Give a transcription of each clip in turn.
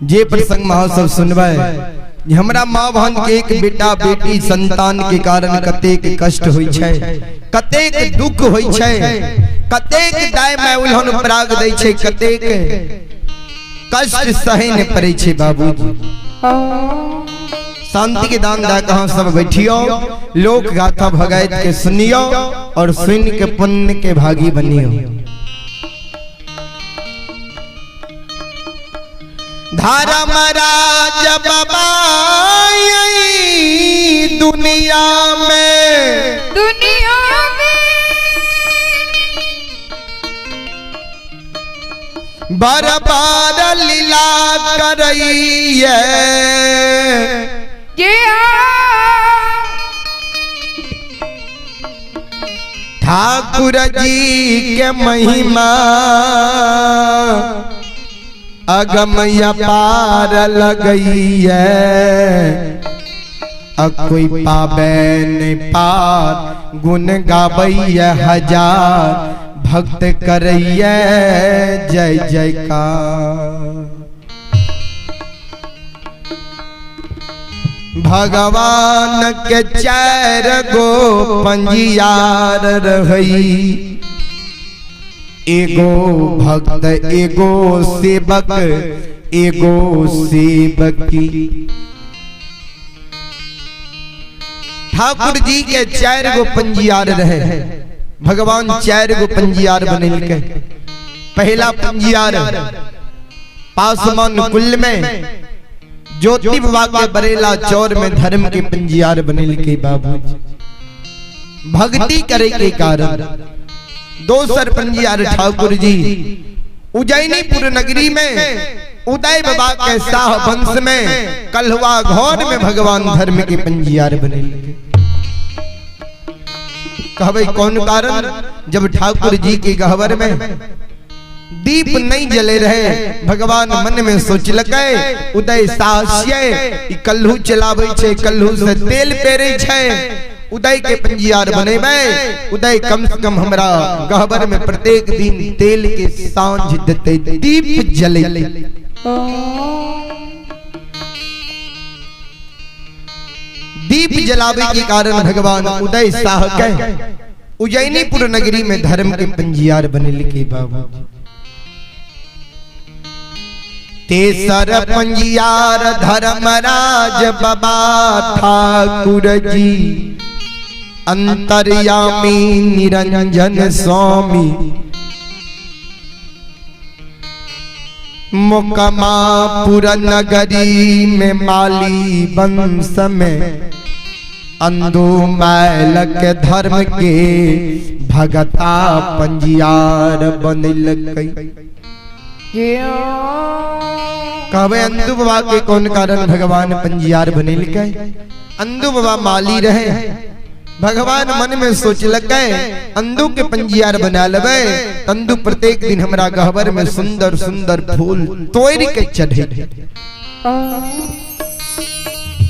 जे प्रसंग महोत्सव सुनबे हमरा माँ बहन के एक बेटा बेटी संतान के कारण कतेक कष्ट होई छै, कतेक दुख होई छै, कतेक दाय माय उल्हन पराग दै छै, कतेक कष्ट सहै न पड़ै छै। बाबूजी शांति के दान दा कहां सब बैठियो, लोक गाथा भगैत के सुनियो और सुन के पुण्य के भागी बनियो। धर्मराज बाबा दुनिया में बार बार लीला करइए, ठाकुर जी के महिमा अगमया पार लगइए, कोई पावे नहीं पार गुण गावइए हजार, भक्त करइए जय जयकार। भगवान के 4 गो पंजियार रही, एगो भक्त एगो सेवक एगो सेवकी। ठाकुर जी के 4 गो पंजियार रहे, भगवान 4 गो पंजियार बनेलके। पहला पंजियार पासमान कुल में ज्योति बाबा के बरेला चौर में धर्म के पंजियार बनेलके। बाबूजी भक्ति करे के कारण दोसर पंजियार ठाकुर जी उज्जैनीपुर नगरी में उदय बाबा के शाह वंश में कलहवा घोर में भगवान धर्म के पंजियार बनेलके। कहबे कौन कारण? जब ठाकुर जी के गहवर में दीप नहीं जले रहे, भगवान मन में सोचलकै उदय साहस्य कल्हू चलाबै छै, कल्हू से तेल पेरे छै, उदय के पंजियार बनेबै। उदय कम से कम हमरा गहवर में प्रत्येक दिन तेल के सांझ देते, दीप जले। दीप जलावे के कारण भगवान उदय शाह के उज्जैनीपुर नगरी में धर्म के पंजियार बनेलके। बाबू तेसर पंजियार धर्मराज बाबा ठाकुर जी, अंतर्यामी निरंजन स्वामी, मुकमापुर नगरी में माली वंश में अंधो मैल के धर्म के भगता पंजियार बनलकै। कहबे अंधु बाबा के कौन कारण भगवान पंजियार बनेलकै? अंधु बाबा माली रहे, भगवान मन में सोचलकै अंधु के पंजियार बना लेबै, अंधु प्रत्येक दिन हमरा गहवर में सुंदर सुंदर फूल तोड़ के चढ़े।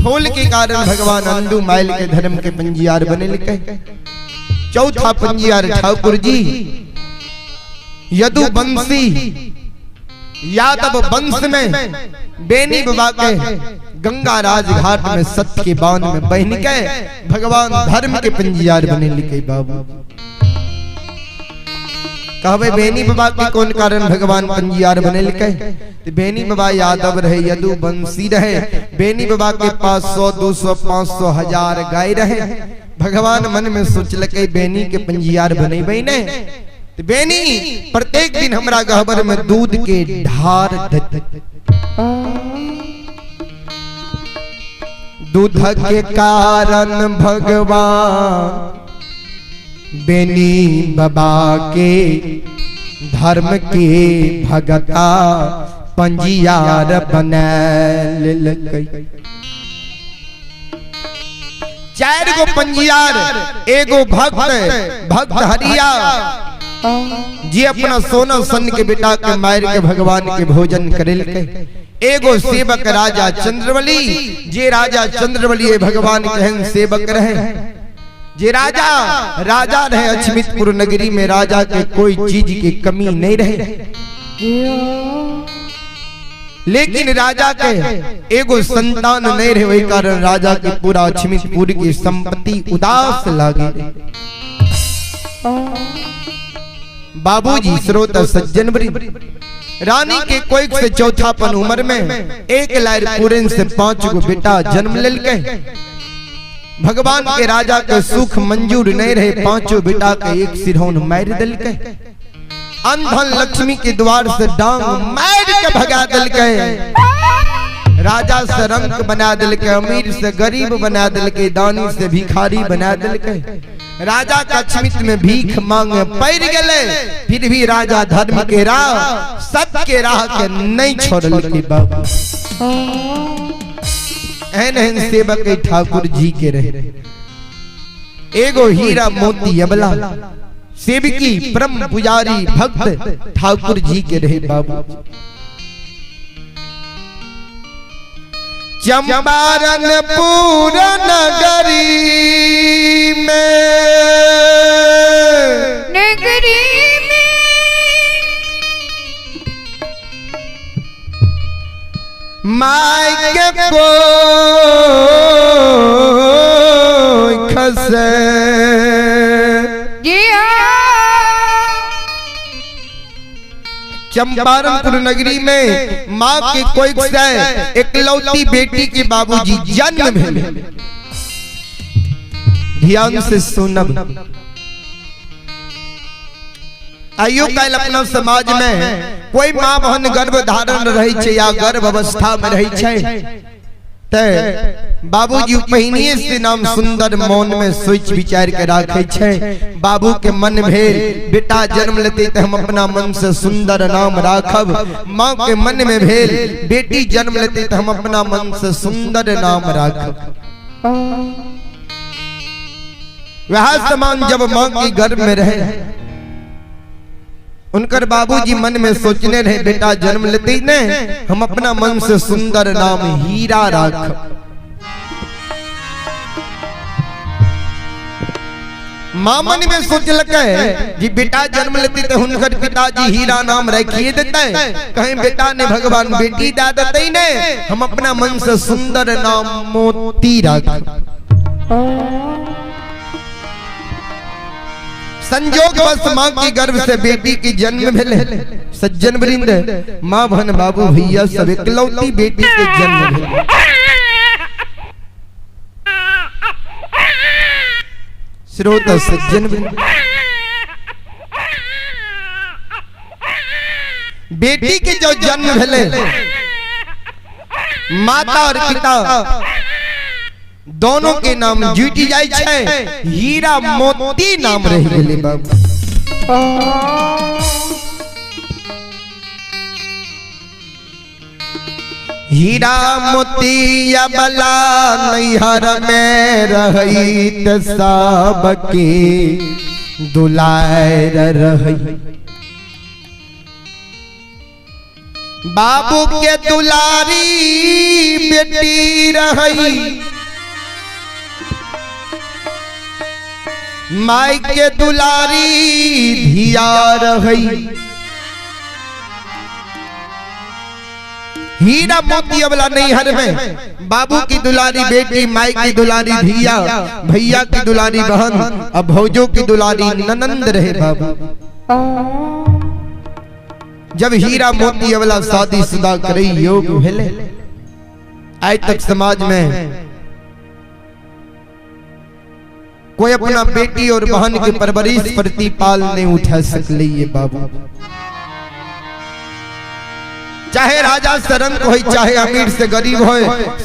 फूल के कारण भगवान अंधु माइल के धर्म के पंजियार बनेलकै। चौथा पंजियार ठाकुर जी यदुवंशी यादव वंश में बेनी बाबा के गंगा राज घाट में सत्य के बांध में बहन के भगवान धर्म के पंजियार बनेलकै। बाबू कहबे बेनी बाबा के कौन कारण भगवान पंजियार बनेलकै? तो बेनी बाबा यादव रहे, यदुवंशी रहे। बेनी बाबा के पास 100 200 500 1000 गाय रहे। भगवान मन में सोचलकै बेनी के पंजियार बनेबै ने, तो बेनी प्रत्येक दिन हमरा गहवर में दूध के धार देते। दूध के कारण भगवान बेनी बाबा के धर्म के भगता पंजियार बनैलकै। 4 गो पंजियार, एगो भक्त हरिया जी अपना सोना सन के बेटा के मार के भगवान के भोजन करेलकै। एगो सेवक राजा चंद्रवली, जे राजा चंद्रवली भगवान के सेवक रहे। जे राजा रहे अछमितपुर नगरी में, राजा के कोई चीज की कमी नहीं रहे। लेकिन राजा के एगो संतान नहीं रहे, वही कारण राजा के पूरा अछमितपुर की संपत्ति उदास लागी। बाबूजी श्रोता सज्जन रानी के कोई से चौथापन उम्र में एक लायर पूरन से 5 गो बेटा जन्म लेल के। भगवान के राजा के सुख मंजूर नहीं रहे, 5 बेटा के एक सिरहौन मार दिल के। अंधन लक्ष्मी के द्वार से डांग मार के भगा दिल के। राजा से रंक बना दिल के, अमीर से गरीब बना दिल के, दानी से भिखारी बना दिल के। राजा का अछमित में भीख मांगे पड़ गए, फिर भी राजा धर्म के राह सत्य के राह के नहीं छोड़ल के। बाबू एहन सेवक ठाकुर जी के रहे। एगो हीरा मोती अबला सेवकी परम पुजारी भक्त ठाकुर जी के रहे। बाबू चंपारणपुर नगरी में मायके को खसे चंपारणपुर नगरी में माँ के कोई एकलौती बेटी के बाबूजी जन्म भेल। ध्यान से सुनब, आइयो काल अपना समाज में कोई माँ बहन गर्भ धारण रहे छे या गर्भ अवस्था में रहे छे, बाबूजी पहिनिए से नाम सुंदर मौन में सोच विचार के राखे छे। बाबू के मन भेल बेटा जन्म लेते तो हम अपना मन से सुंदर नाम राखब। माँ के मन में भेल बेटी जन्म लेते तो हम अपना मन से सुंदर नाम राखब। वह समान जब माँ की गर्भ में रहे, उनकर बाबूजी मन में सोचने रहे बेटा जन्म लेते ही ने हम अपना मन से सुंदर नाम हीरा राख। माँ मन में सोच लगे जी बेटा जन्म लेते तो उनकर पिताजी हीरा नाम रखिए देते, कहीं बेटा ने भगवान बेटी दे देते ही ने हम अपना मन से सुंदर नाम मोती राख। संजोग बस माँ की गर्भ से बेटी की जन्म भेले। सज्जन वृंद माँ बहन बाबू भैया सब एकलौती बेटी के जन्म भेले। श्रोता सज्जन वृंद बेटी के जो जन्म भेले, माता और पिता दोनों के नाम जुटी जाय छे, हीरा मोती नाम रह गेले। बाबू हीरा मोती अबला नैहर में रहित सबके दुलार रही। बाबू के दुलारी बेटी रही, माई के दुलारी धिया रही। हीरा मोती अबला नैहर में बाबू की दुलारी बेटी, माई की दुलारी धिया, भैया की दुलारी बहन, अब भौजों की दुलारी ननंद रहे। बाबू जब हीरा मोती अबला शादीशुदा करे योग भेले, आज तक समाज में कोई अपना बेटी और बहन की परवरिश प्रतिपाल नहीं उठा सकले। ये बाबू चाहे राजा से रंक हो चाहे अमीर से गरीब हो,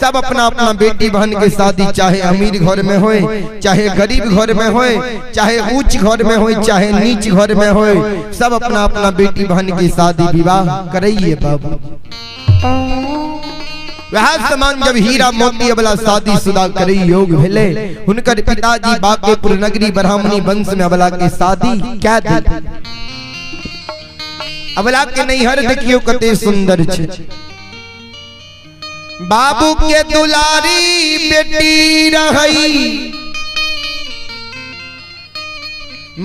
सब अपना अपना बेटी बहन के शादी चाहे अमीर घर में हो चाहे गरीब घर में हो, चाहे ऊंच घर में हो चाहे नीच घर में हो, सब अपना अपना बेटी बहन की शादी विवाह करइए। बाबू वह समान जब हीरा मोती अबला शादीशुदा करे योग भेले, उनकर पिताजी बांकेपुर नगरी ब्राह्मणी वंश में अबला के शादी क्या दी। अबला के नैहर देखियो कते सुंदर छे। बाबू के दुलारी बेटी रही,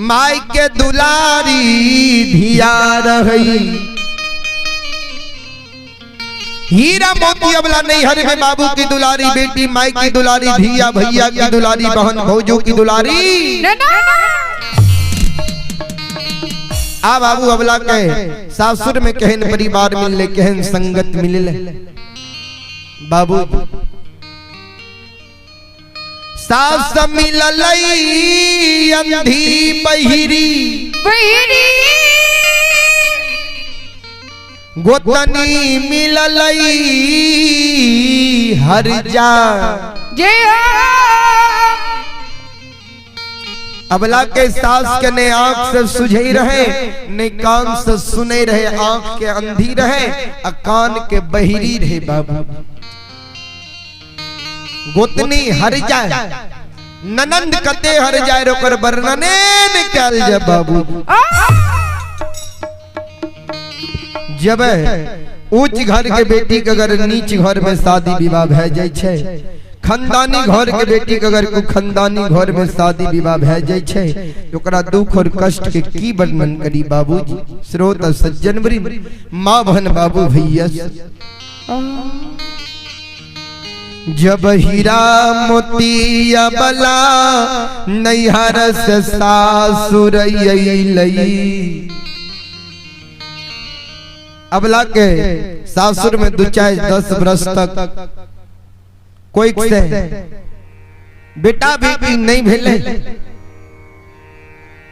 माई के दुलारी धिया रही। हीरा मोती अबला नैहर में बाबू की दुलारी, बेटी माई की दुलारी, धिया भैया की दुलारी, बहन भौजों की दुलारी। आ बाबू अबला के सासुर में कहन परिवार मिले, कहन संगत मिले। बाबू सास मिललई अंधी बहिरी, गोतनी मिललई हर जा। अबला के सास के ने आंख से सुझे रहे, ने कान से सुने रहे, आंख के अंधी रहे, कान के बहिरी रहे। बाबू गोतनी हर जाए, ननंद कते हर जाए, रोकर वर्णने निकाल जा। बाबू जब उच्च घर के बेटी के अगर नीच घर में शादी विवाह भै जाय छै, खानदानी घर के बेटी के अगर खानदानी घर में शादी विवाह भै जाय छै, ओकरा दुख और कष्ट के की वर्णन करी। बाबूजी श्रोत सज्जन वृंद, मां बहन बाबू भैया, जब हीरा मोती अबला नैहर से सासुर अइलई। अबला के सासुर में 2-10 वर्ष तक कोई से बेटा बेटी नहीं भेले।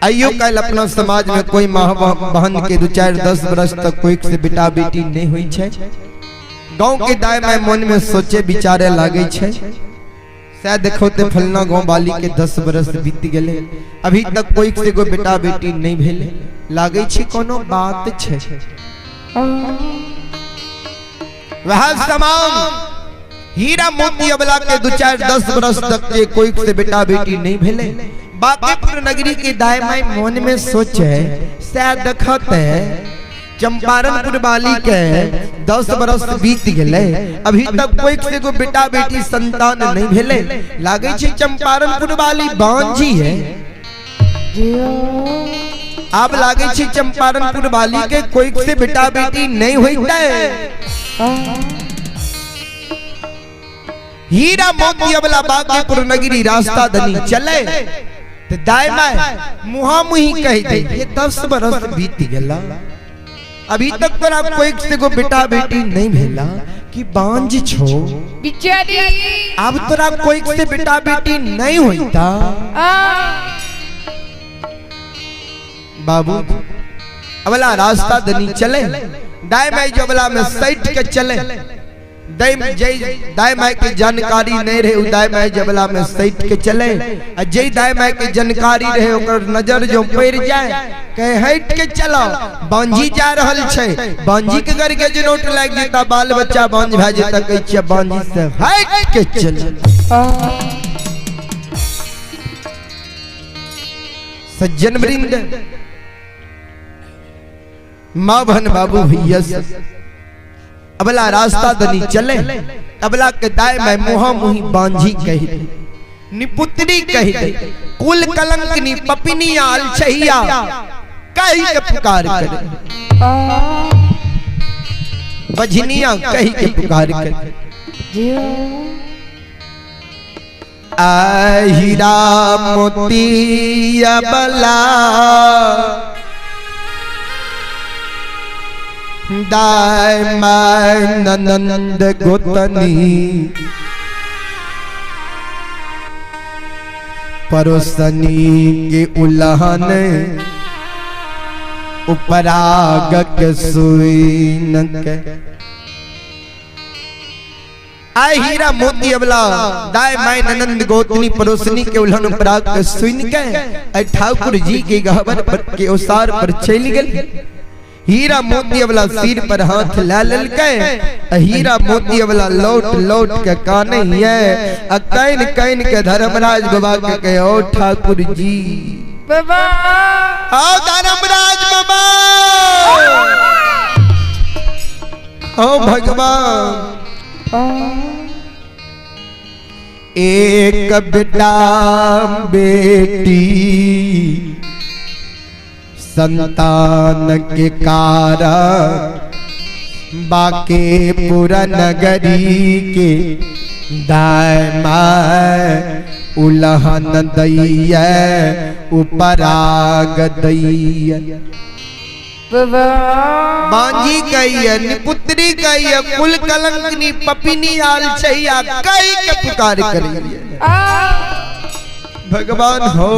आइयो कल अपना समाज में कोई माँ बहन के 2-10 वर्ष तक कोई से बेटा बेटी नहीं हुई छै। गांव के दाय में मन में सोचे विचारे लागे छै, शायद देखो ते फलना गांव वाली के 10 वर्ष बीत गेले, अभी तक कोई से कोई बेटा बेटी नहीं भेले, लागे छै कोनो बात छै। वह समान हीरा मोती अबला के 2-10 वर्ष तक के कोई से बेटा बेटी नहीं भेले। बांकीपुर नगरी के दाय माई मन में सोचे, शायद देखते चंपारणपुर वाली के 10 वर्ष बीत गेले, अभी तक कोई से को बेटा बेटी संतान नहीं भेले, लागे छै चंपारणपुर वाली बांझी है। अब लागे छै चंपारणपुर वाली के कोई से बेटा बेटी नहीं होइते। हीरा मोती अबला बांकीपुर नगरी रास्ता दनी चले, तो दाय माय मुहा मुही कह दे, ये 10 वर्ष बीत गेला, अभी तक तोरा कोई से को बेटा बेटी नहीं भेला कि बांझ छो बिचारी, अब तोरा कोई से बेटा बेटी नहीं होता। बाबू अबला रास्ता दनी चले, दाय माई जो अबला में सैठ के चले, दाय माई की जानकारी नहीं रहे, दाय माई जबला में सैठ के चले, जय दाय माई की जानकारी रहे, ओकर नजर जो पड़ जाए कहे हट के चलो, बांझी जा रहल छै, बांझी के घर के जनोट लाग जेता, बाल बच्चा बांझ भै जेता, कह छियै बांझी से हट के चल। सज्जन वृंद, मां बहन बाबू भैया, अबला रास्ता दनी चले, अबला के दाय में मुहा मुही बांझी कह दे, निपुत्री कह दे, कुल कलंक नी पपिनी आल छहिया कह के पुकार करे, बजनिया कह के पुकार करे। आ हीरा मोती अबला दाय माय ननंद गोतनी, परोसनी के उलहन उपराग के सुईन के। आय हीरा मोती अबला दाय माय ननंद गोतनी, परोसनी के उलहन उपराग के सुईन के ठाकुर जी के गहबर पर के ओसार पर चल गए। हीरा मोती अबला सिर पर हाथ ला ललके, हीरा मोती अबला लौट लौट के काने ये, कैन कैन के धर्मराज बाबा के कहे, ओ ठाकुर जी बाबा, ओ धर्मराज बाबा, ओ भगवान, एक बेटा बेटी संतान के कारण बाके पूरा नगरी के दायमा उलहन दैया उपराग दैया बांजी कहिए निपुत्री कहिए कुल कलंकनी पपिनी आल छैया कई के पुकार करिए भगवान हो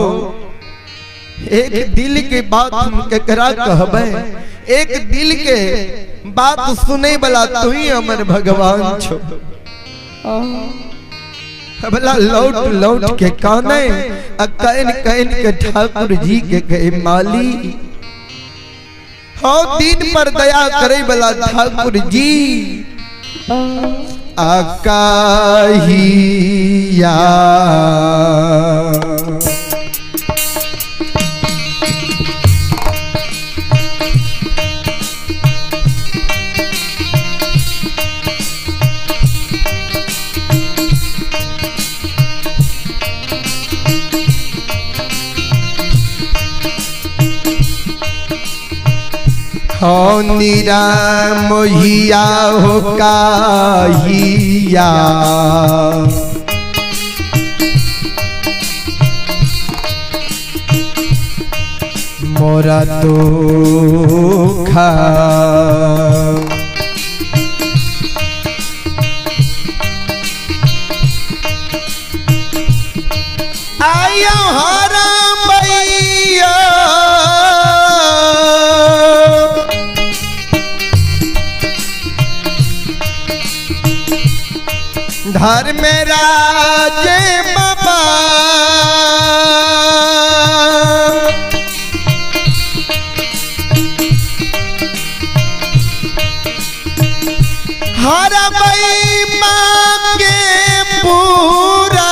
एक दिल के बात हम केकरा कहबे एक दिल के बात सुने वाला तू ही हमर भगवान छो भला लौट लौट के काने कहन कहन के ठाकुर जी के कहे माली हो दिन पर दया करे वाला ठाकुर जी आकाहिया हो नीरा मोहिया हो काहिया मोरा तो खा आयो हरा मैया धर में राजे बाबा हर मई मांगे पूरा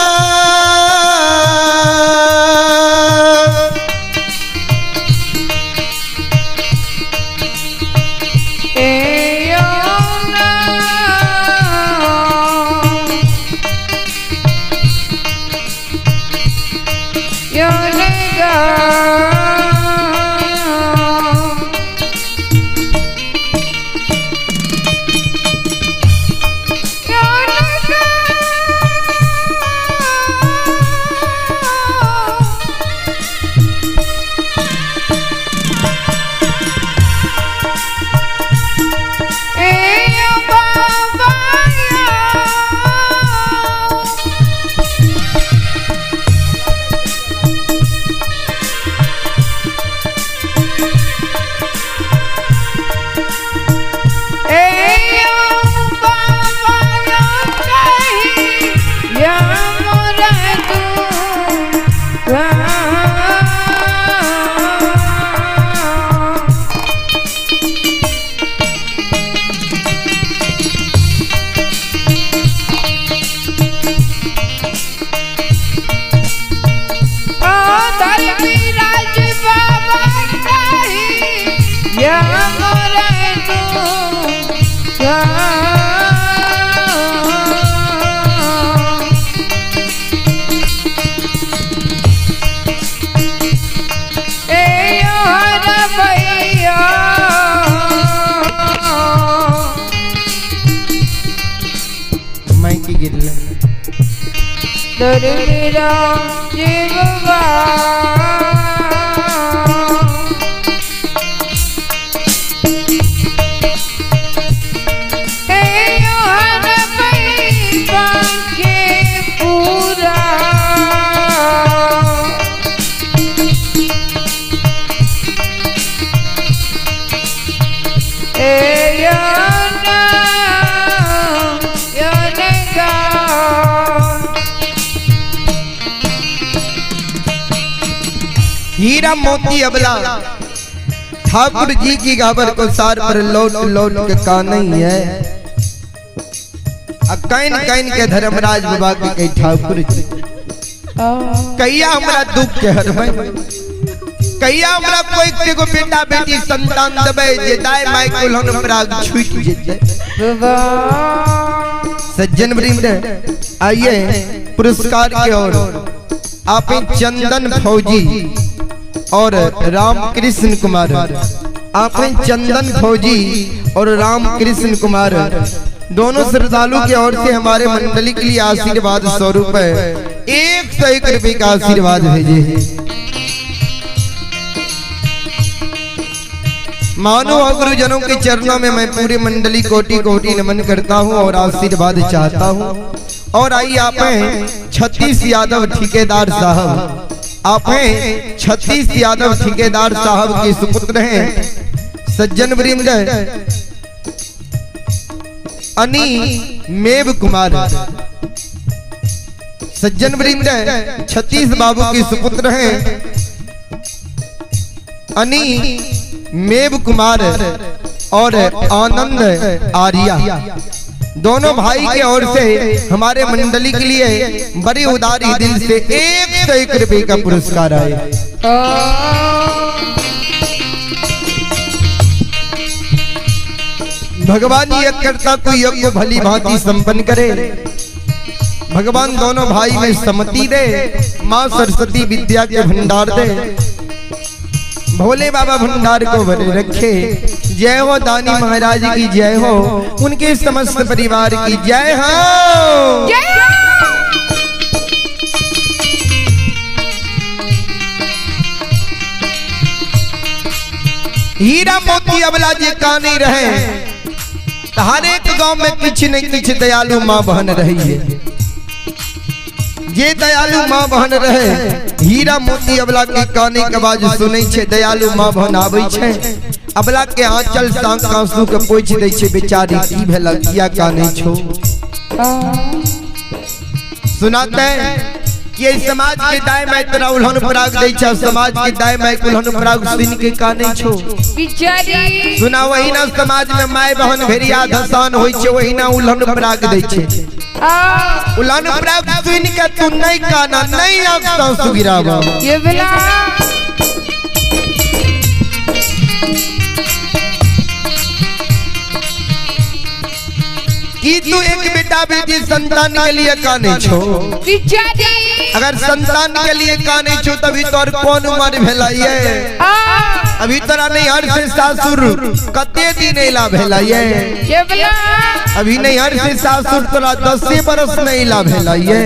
दरमेरा जीववा हीरा मोती अबला ठाकुर जी की गाबर को सार पर लौट लौट के कानई है कैन कैन के धर्मराज बाबा के कई ठाकुर जी कहिया हमरा दुख के हर में कहिया हमरा कोई को बेटा बेटी संतान देबे जे दाय माई कुलहन प्राग छूट जेते सज्जन वृंद आइए पुरस्कार की ओर आप चंदन फौजी और रामकृष्ण कुमार आप चंदन फौजी और राम कृष्ण कुमार दोनों श्रद्धालु की ओर से हमारे मंडली के लिए आशीर्वाद स्वरूप 101 रुपए का आशीर्वाद भेजे हैं। मानो और गुरुजनों के चरणों में मैं पूरी मंडली कोटि कोटि नमन करता हूँ और आशीर्वाद चाहता हूँ। और आइए आप हैं 36 यादव ठेकेदार साहब, आप हैं 36 यादव ठेकेदार साहब के सुपुत्र हैं सज्जन वृंद अनी मेव कुमार, सज्जन वृंद 36 बाबू के सुपुत्र हैं अनी मेव कुमार और आनंद आर्या। दोनों भाई की ओर से हमारे मंडली के लिए बड़ी उदारी दिल से 101 रुपए का पुरस्कार आए। भगवान यज्ञ करता कोई यज्ञ भली भांति संपन्न करे। भगवान दोनों भाई में सम्मति दे। माँ सरस्वती विद्या के भंडार दे। भोले बाबा भंडार को भरे रखे। जय हो दानी महाराज की जय हो, उनके समस्त परिवार की जय हो। हीरा मोती अबला जी का नहीं रहे, हर एक गांव में किसी न किसी दयालु माँ बहन रही है। ये दयालु माँ बहन रहे, हीरा मोती अबला के काने के आवाज सुनै छे। दयालु माँ बहन आबै छे, अबला के आंचल सांक आंसू के पोछ दै छे। बेचारी की भेल किया काने छो। सुनाते कि समाज के दाय में तोरा उल्हन पराग दै छे। समाज के दाय में उल्हन पराग सुन के काने छो। बेचारी सुना वही ना समाज में माय बहन भेरिया धसान होय छे, वही ना उल्हन पराग दै छे। उल्हन पराग सुन के तू नहीं काना, नहीं आंखों से गिरावा। ये बेला कि तू एक बेटा बेटी संतान के लिए काने छो। अगर संतान के लिए काने छो तभी तोर कौन उम्र भेलाइए। अभी तोरा नहीं हर से सासुर कते दिन ला भेलाइए। अभी नहीं हर से सासुर तोरा 10 बरस नहीं ला भेलाइए।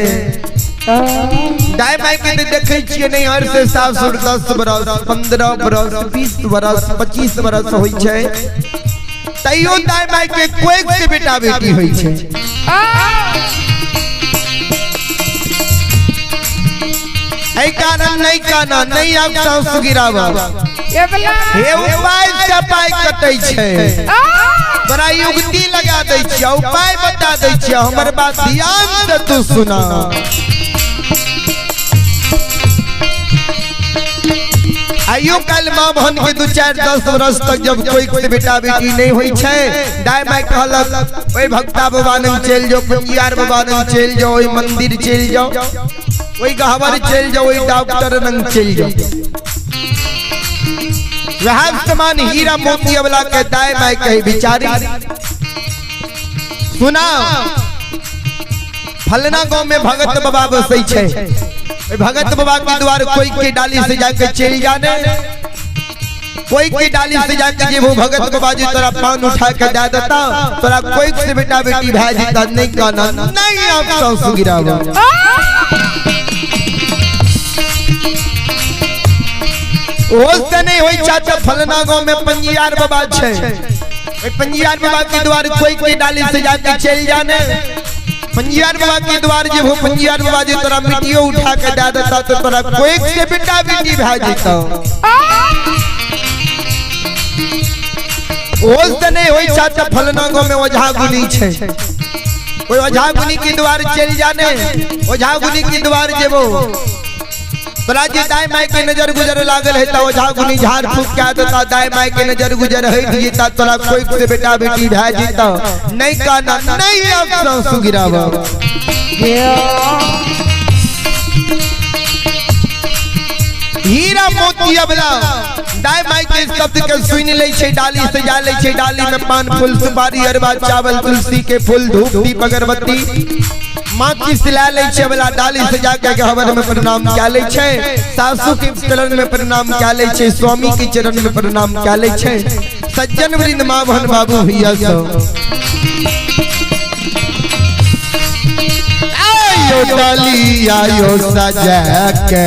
दाय माय के देखे छिए नहीं हर से सासुर 10 बरस 15 बरस 20 बरस 25 बरस होई छे। तैयो दाय माय के कोई से बेटा बेटी होई छे। ऐ कारण नहीं काना, नहीं आंखों से गिरावा। हे उपाय से पाय कटै छे। बड़ा युक्ति लगा दै छी, उपाय बता दै छी। हमर बात ध्यान से तू सुना। आइयो कल माँ बहन के 2-4-10 वर्ष तक जब कोई से बेटा बेटी नहीं होई छे, दाय माय कहलक ओए भक्ता बाबा नंग चल जाओ, पंजियार बाबा नंग चल जाओ, ओए मंदिर चल जाओ, ओए गहवर चल जाओ, ओए डॉक्टर नंग चल जाओ। वह समान हीरा मोती अबला के दाय माय कहे बिचारी सुना। फलना गांव में भगत बाबा बसै छे। भगत बाबा के द्वार कोई के डाली से जाके चल जाने, कोई की डाली से जाके जे वो भगत बाबा जी तोरा पान उठा के दे देता, तोरा कोई से बेटा बेटी भाई जीता नहीं काना, नहीं आंखों से गिरावा। ओस नहीं होई चाचा फलना गांव में पंजियार बाबा छे। पंजियार बाबा के द्वार कोई की डाली से जाके चल जाने। पंजियार बाबा के द्वार जे वो पंजियार बाबा जी तोरा मिट्टियों उठा के दे देता, तो तोरा कोई से बेटा बेटी भाई जीता। ओस नहीं होई चाचा फलना गांव में ओझा गुनी छे। कोई ओझा गुनी के द्वार चल जाने। ओझा गुनी के द्वार जे वो तोरा जे दाय माय के नजर गुजर लागल है तो ओझा गुनी झाड़ फूक के देता। दाय माय के नजर गुजर है जीता, तोरा कोई से बेटा बेटी भाई जीता नहीं काना, नहीं आंखों से गिरावा। हीरा मोती अबला दाय माय के शब्द के सुन ले छे, डाली से जा ले छे। डाली में पान फूल सुपारी अरबा चावल तुलसी के फूल धूप दीप अगरबत्ती माँ की सिला ले छे। अबला डाली से जाके गहवर में प्रणाम क्या ले छे। सासू के चरण में प्रणाम क्या ले छे। स्वामी के चरण में प्रणाम क्या ले छे। सज्जन वृंद माँ बहन बाबू भैया सो आयो डाली आयो सजा के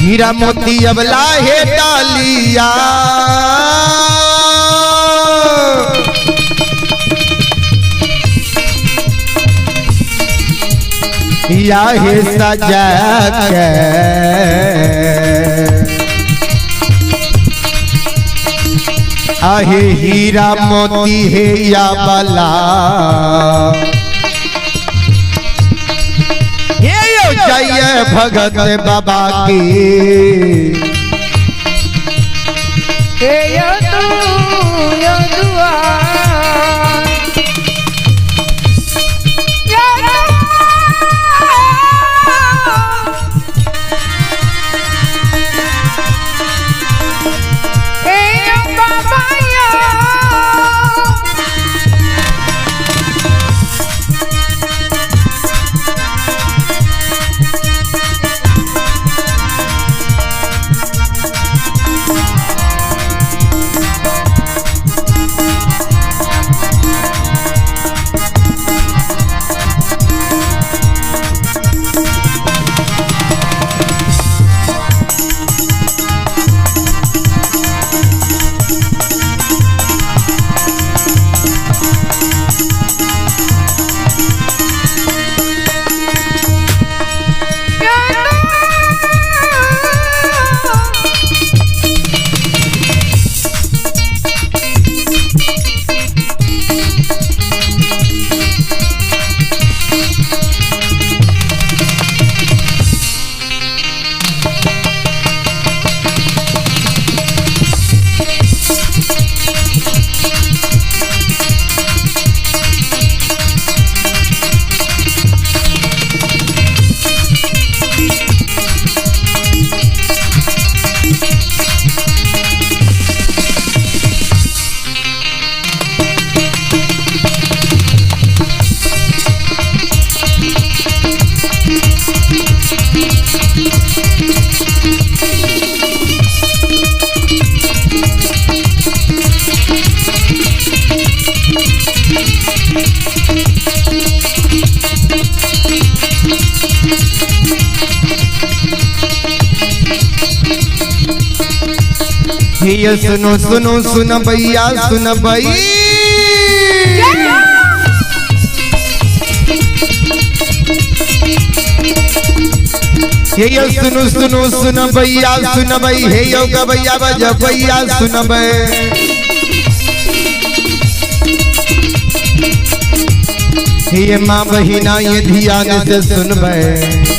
हीरा मोती अबला है डालिया या है सजा के आहे हीरा मोती है या बला जय भगत बाबा की ये सुनो सुनो सुन भैया सुन भई ये सुनो सुनो सुन भैया सुन भई हे योग भैया बज भैया सुन भई ये माँ बहिना ये ध्यान से सुन भई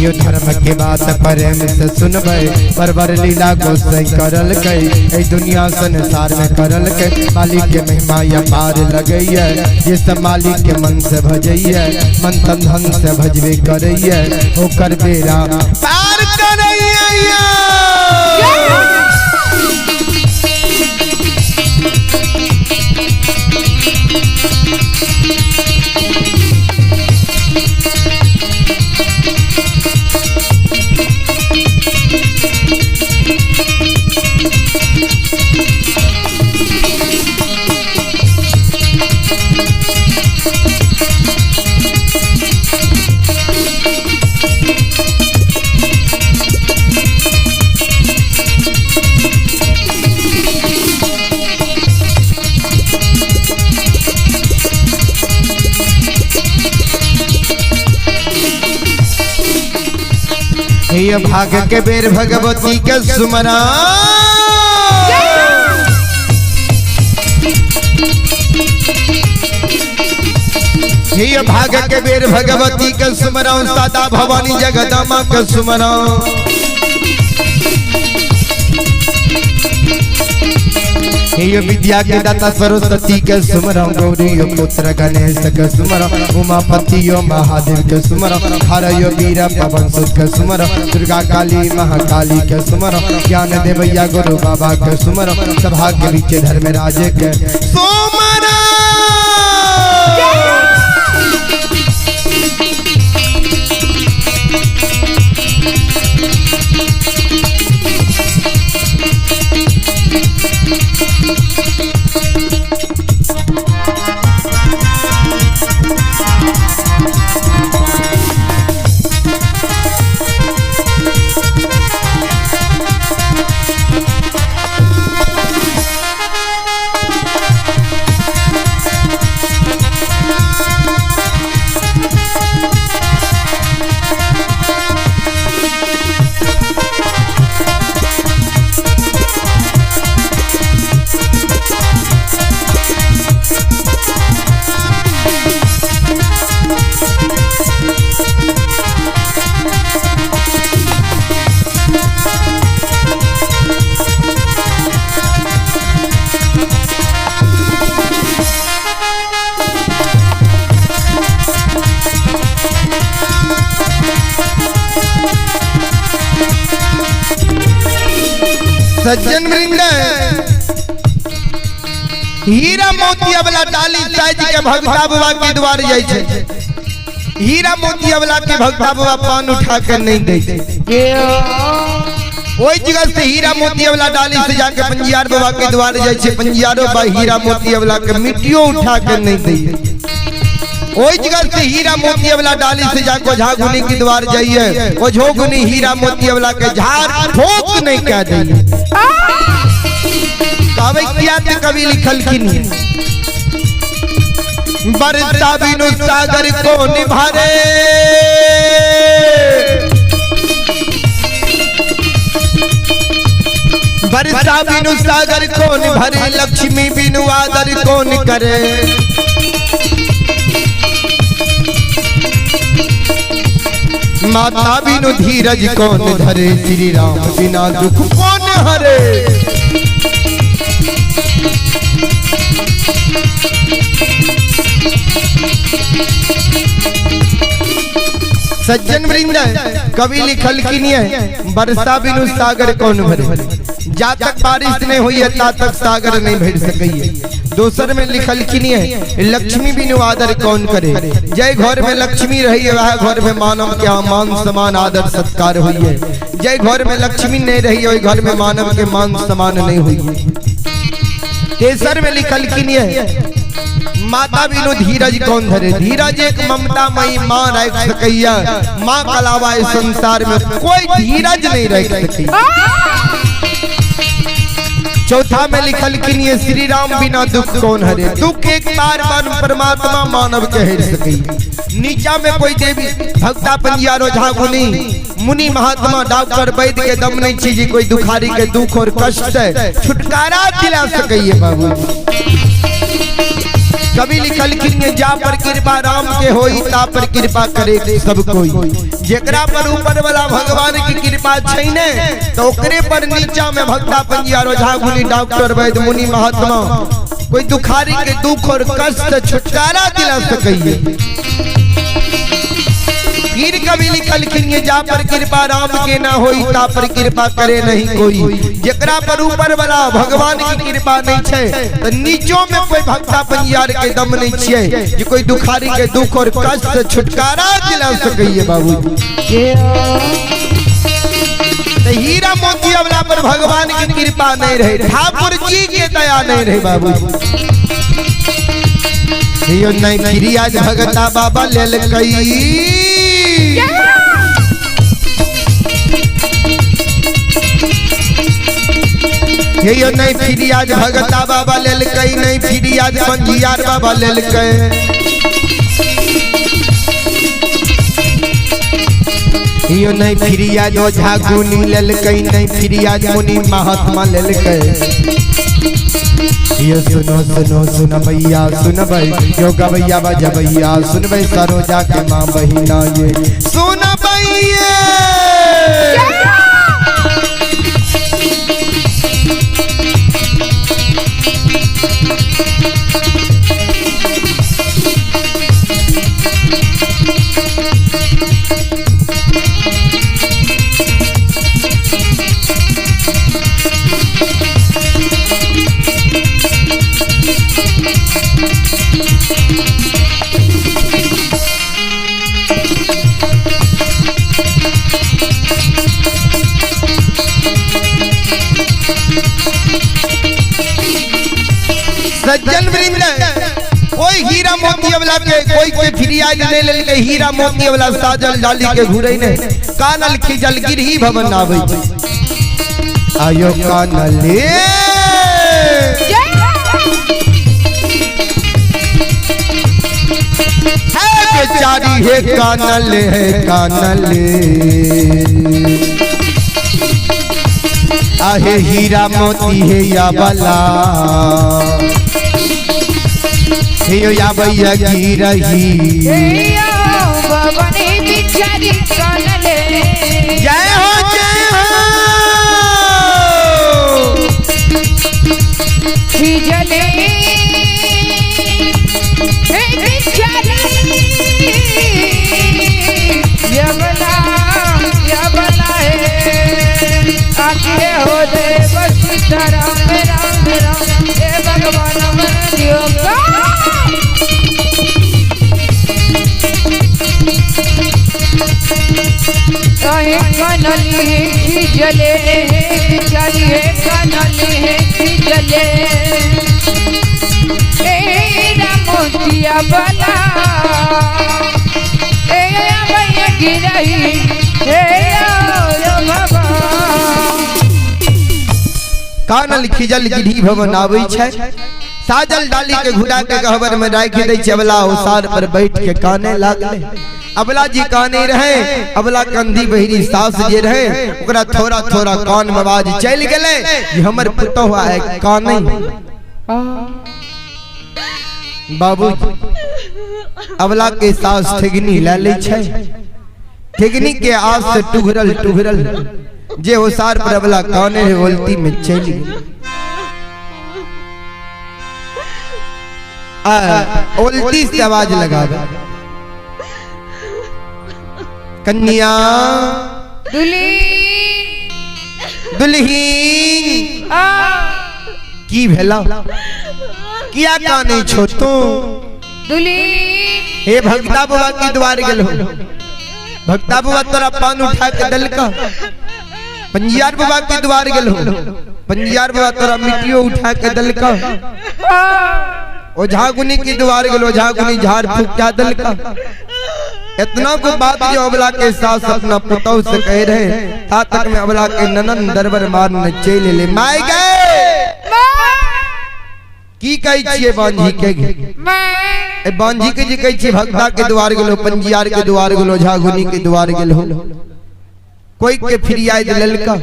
यो धर्म के बात प्रेम से सुनबे परवर लीला गोसाई करल गई ए दुनिया संसार में करल गई मालिक के महिमा या पार लगैया ये सब मालिक के मन से भजैया मन तन धन से भजबे करैया ओकर बेरा पार करैया ये भाग के बेर भगवती के सुमरा ये भाग के बेर भगवती के सुमरा सादा भवानी जगदम्बा के सुमरा यो विद्या के दाता सरस्वती के सुमरम, गौरी यो पुत्र गणेश के सुमरम, उमापति यो महादेव के सुमरम, हर यो वीर पवन सुत के सुमरम, दुर्गा काली महाकाली के सुमरम, ज्ञान देवैया गुरु बाबा के सुमरम, सभा के नीचे धर्मराज के सुमरम। सज्जन वृंद हीरा मोती वाला डाली साइज के भगता बाबा के द्वार जाय छे, हीरा मोती वाला के भगता बाबा पान उठा कर नहीं दे, ओई जगह से हीरा मोती वाला डाली से जाके पंजियार बाबा के द्वार जाय छे, पंजियारो बा हीरा मोती वाला के मिट्टियों उठा कर नहीं दे, ओई जगह से हीरा मोती वाला डाली से जाके झागुनी के द्वार जाइए, ओ झोगुनी हीरा मोती वाला के झाड़ ठोक नहीं कह दे। कावे किया ते कवि लिखल की नहीं, बरसा बिनु सागर को निभारे, बरसा बिनु सागर को निभारे, लक्ष्मी बिनु आदर कौन करे, माता बिनु धीरज कौन धरे, श्री राम बिना दुख कौन हरे। सज्जन वृंद कवि लिखल की नहीं है, बरसा बिनु सागर कौन भरे, जा तक बारिश नहीं हुई है ता तक सागर नहीं भर सकी। दोसर में लिखल की नहीं है, लक्ष्मी बिनु आदर कौन करे, जय घर में लक्ष्मी रही है वह घर में मानव क्या मान सम्मान आदर सत्कार हुई है, जय घर में लक्ष्मी नहीं रही है घर में मानव के मान सम्मान नहीं हुई है। तेसर में लिखल की नहीं है, माता बिनु धीरज कौन धरे, धीरज एक ममता मई माँ रख सकैया, माँ के अलावा इस संसार में कोई धीरज नहीं रख सकैया। चौथा में लिखल की नहीं है, श्री राम बिना दुख कौन हरे, दुख एक बार परमात्मा मानव के हर सकैया। नीचा में कोई देवी भक्ता पंजियारो झागुनी मुनि महात्मा डॉक्टर वैद्य के दम नहीं चीज कोई दुखारी के दुख और कष्ट है छुटकारा दिला सकैया बाबू। कभी लिखल की जा पर कृपा राम के होई ता पर कृपा करे सब कोई, जेकरा पर ऊपर वाला भगवान की कृपा छैने तो ओकरे पर नीचा में भक्ता पंजियारो झागुनी डॉक्टर वैद्य मुनि महात्मा कोई दुखारी के दुख और कष्ट छुटकारा दिला सकैया। फिर कभी लिखल की जा पर कृपा राम के ना होई ता पर कृपा करे नहीं कोई, जेकरा पर ऊपर वाला भगवान की कृपा नहीं छे तो नीचों में कोई भक्ता पंजियार के दम नहीं छे जे कोई दुखारी के दुख और कष्ट छुटकारा दिला सकैया बाबू। तो हीरा मोती वाला पर भगवान की कृपा नहीं रहे, ठाकुर जी के दया नहीं रहे बाबू। यो नहीं फिरी आज भगता बाबा लेल कई, यो नहीं फिरी आज भगता बाबा लेल कई, नहीं फिरी आज पंजियार बाबा लेल कई, यो नहीं फिरी आज ओझा गुनी लेल कई, नहीं फिरी आज मुनि महात्मा लेल कई। यो सुनो सुनो सुन भैया सुन भाई यो गवैया बजा भैया सुन भाई सरोजा के माँ बहिना ये सुन भैया। हीरा मोती वाला के कोई के फिरिया ले ले के हीरा मोती वाला साजल डाली के घुरई ने कानल खिजल गिरही भवन आवे आयो कानले है बेचारी है कानले आहे हीरा मोती है या बला हे या भैया की रही भवनी बिचारी कानले जय हो खिजले हे बिचारी यबला है आके हो दे बस राम राम राम हे भगवान मन दियो कानली है खिजले बिचारी है कानली है खिजले मोतिया बला भैया गिरही कानल खिजल गिरी भवन आवे छै साजल डाली के घुड़ा के गहबर में राख दे चबला उसार पर बैठ के काने लागले अबला जी काने रहे अबला कंधी बहिरी सास जे रहे ओकरा थोड़ा थोड़ा कान में आवाज चल गेले कि हमर पुतोह है काने बाबू अबला के सास ठिगनी ले ले छै ठिगनी के आस से टुघरल जे होसार पर अबला काने है उल्टी में चल गई उल्टी से आवाज लगा कन्या दुल्हीन की भेला किया काने छोटो दुल्हीन हे भक्ता बाबा की द्वार गेल हो भक्ता बाबा तोरा पान उठा के दलका पंजियार बाबा के द्वार गेल हो पंजियार बाबा तोरा मिट्टियों उठा के दलका ओझा गुनी की द्वार गेल ओझा गुनी झाड़ फूक क्या दलका इतना को बात जो अबला के साथ अपना पुतौ से कह रहे ता तक में अबला के ननन दरबार मारने चल ले माय गए की कहि छिए बांझी के ए बांझी के जे कहि छिए भक्ता के द्वार गेलो पंजियार के द्वार गेलो झागुनी के द्वार गेलो कोई के फिरिया ललका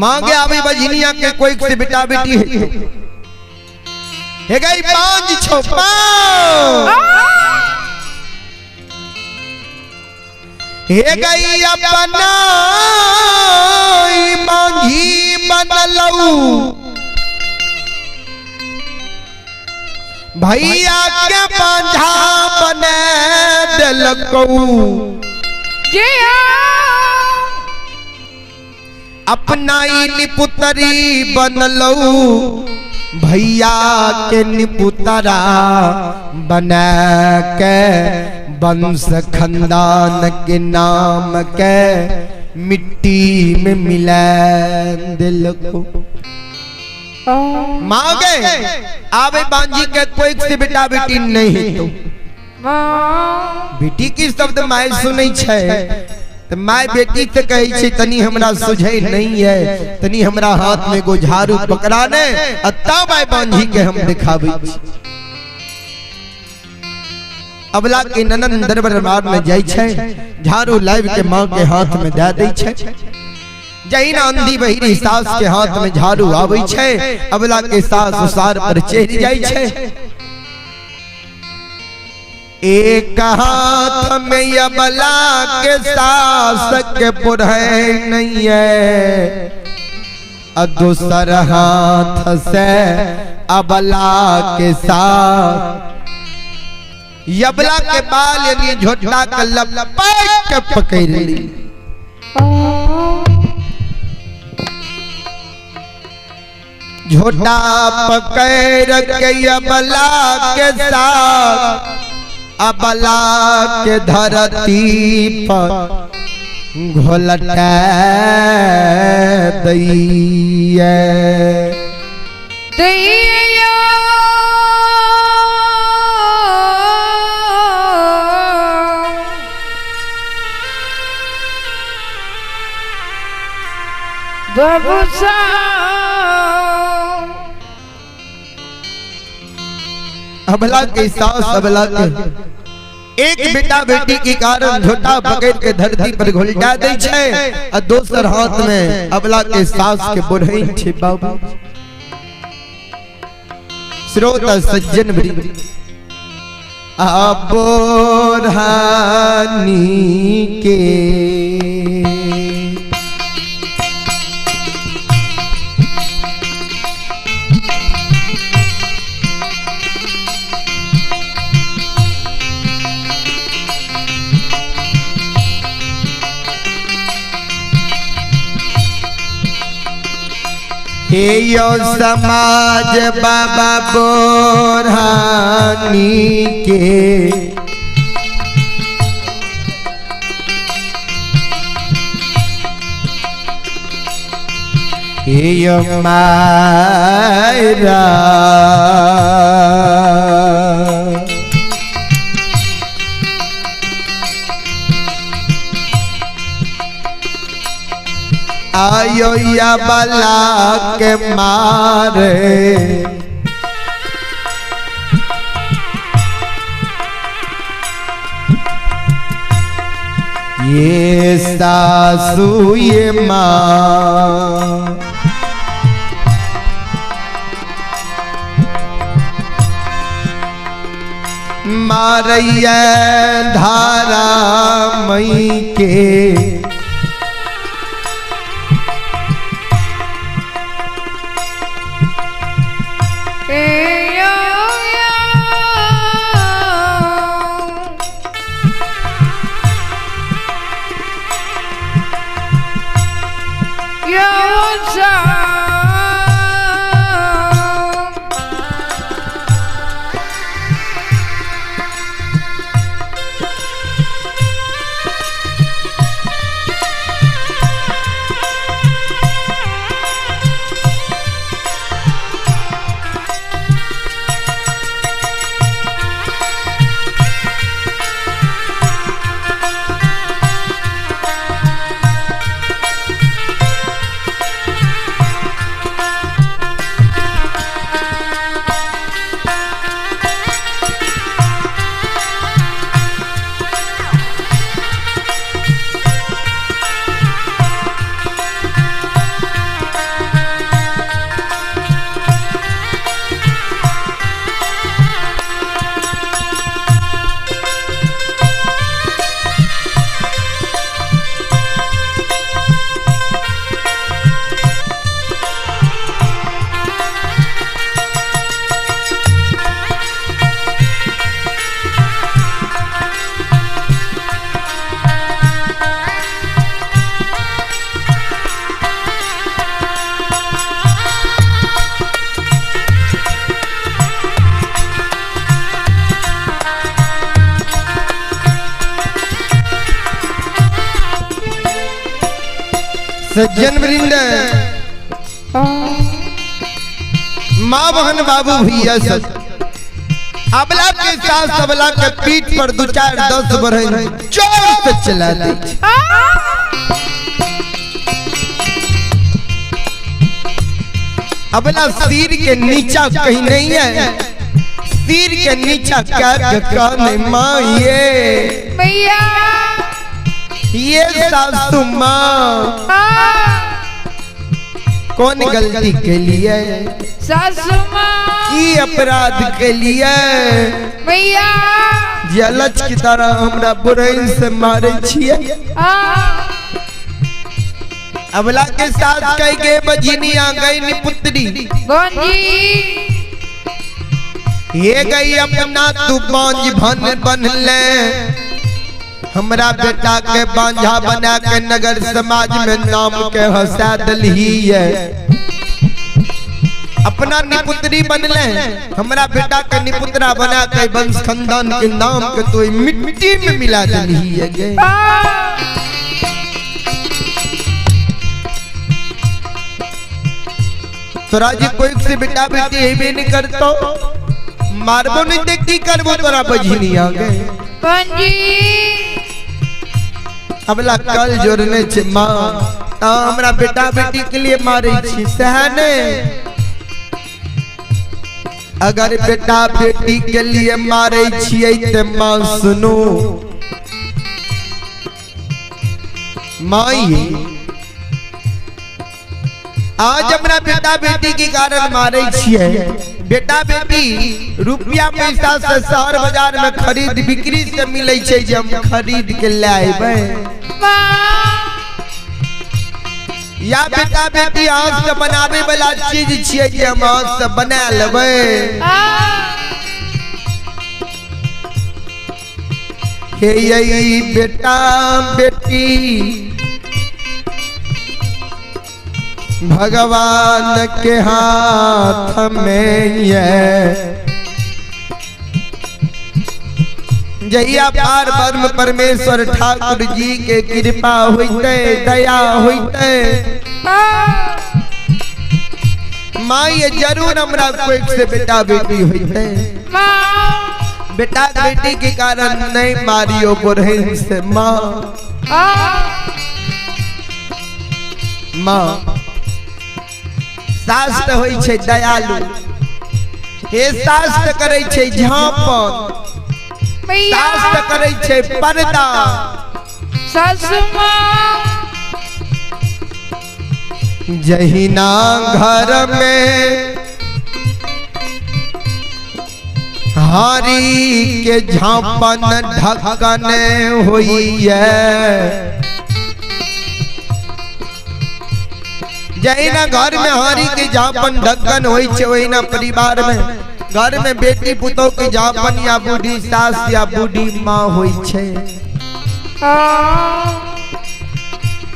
मांगे आवे बजनिया के कोई से बेटा बेटी है गई पांच छो हे गई अपना मांझी बनलऊ भैया के बांझा बने दिलकऊ अपना निपुतरी बनलऊ भैया के निपुतरा बना के वंश खंदान के नाम के मिट्टी में मिला दिल को मांगे आवे बांझी के कोई से बेटा बेटी नहीं तो बेटी की शब्द माय सुनै छै तो माय बेटी से कही छै तनी हमरा सुझै नहीं है तनी हमरा हाथ में गो झाड़ू पकड़ा ने तब आय बांझी के हम दिखाबै अबला के ननन दरबार में जाय छै झाड़ू लाइव के मां के हाथ में दे दै छै जहिना अंधी बहिरी सास के हाथ में झाड़ू आवे छै अबला के सास उसार पर चढ़ जाय छै एक हाथ में अबला के सास के पुरहै नहीं है दूसर हाथ से अबला के साथ यबला के बाल यानी झोटा का लपेट के पकड़ ली झोटा पकड़ के अबला के साथ अबला के धरती पर घोलटा दैया बबूसा अबला के सास अबला के एक बेटा बेटी के कारण झोटा पकड़ के धरती पर घुलटा दे छे और दोसर हाथ में अबला के सास के बुढ़ई छे बाबू। श्रोता सज्जन वृंद बोरहानी के हे यो समाज बाबा बोरहानी के हे यो मायरा आयो या बला के मारे ये सासू ये माँ मारैया धारा मई के सज्जन वृंद माँ बहन बाबू भैया सब अबला के साथ सबला के पीठ पर 2-4-10 बरस जोर से चला दे। अबला सिर के नीचा कहीं नहीं है, सिर के नीचा क्या कहने माँ ये सासू माँ कौन गलती के लिए सासू माँ की अपराध के लिए मैया जलच की तरह हमरा बुराई से मारे छिए। अबला के साथ कह के बजनिया गई निपुत्री ये गई अपना तू बांझ बन ले हमरा बेटा के बांझा बना के नगर समाज में नाम के हंसा दलही है। अपना निपुत्री बन ले हमरा बेटा के निपुत्रा बना के वंश खानदान के नाम के तो मिट्टी में मिला दलही है। तोरा जी कोई से बेटा बेटी हेबे नहीं करतो मारबो नहीं ते की करबो तोरा बजनी आ गए अबला कल जोड़ने छे माँ ता हमरा बेटा बेटी के लिए मारे छी सहने अगर बेटा बेटी के लिए मारे छिए ते माँ सुनो माई आज हमरा बेटा बेटी के कारण मारे छिए बेटा बेटी रुपया पैसा से शहर बाजार में खरीद बिक्री से मिले छे जे हम खरीद के ले आइबे या बेटा बेटी हाथ से बनावे वाला चीज छिए जे हम हाथ से बना लेबे हे यही बेटा बेटी भगवान के हाथ में ये जहिया पार ब्रह्म परमेश्वर ठाकुर जी के कृपा होइते दया होइते माँ ये जरूर हमरा कोई से बेटा बेटी होइते बेटा बेटी के कारण नहीं मारियो बोरहन से माँ माँ शास्त्र होई छे दयालु हे शास्त्र करे छे झांपन शास्त्र करे छे पर्दा ससुमा जहिना घर में हारी के झांपन ढक्कन होई है जहिना घर में हारी के झांपन ढक्कन होई छे वहिना परिवार में घर में बेटी पुतोह के झांपन या बूढ़ी सास या बूढ़ी माँ होई छे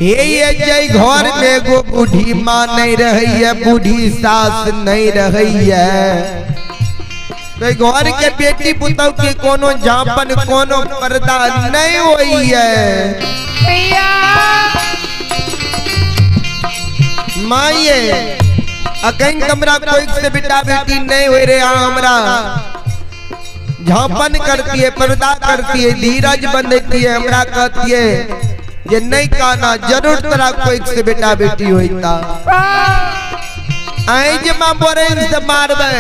ये जय घर में गो बूढ़ी माँ नहीं रही है बूढ़ी सास नहीं रही है तो घर के बेटी पुतोह के कोनो झांपन कोनो पर्दा नहीं होई है माये अकन कमरा कोई से बेटा बेटी नहीं हो रे हमरा झांपन करती है पर्दा करती है धीरज बंधती है हमरा कहती है ये नहीं कहना जरूर तेरा कोई से बेटा बेटी होता आई जे मां बोरे से मारबे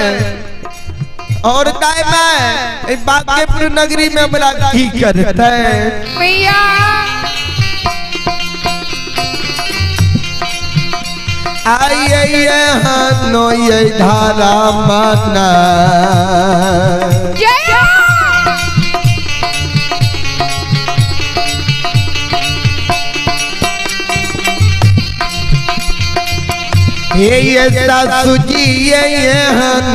और दाई में बागेपुर नगरी में हमरा की करते मैया आई नो ये धारा माना ये सासू जी ये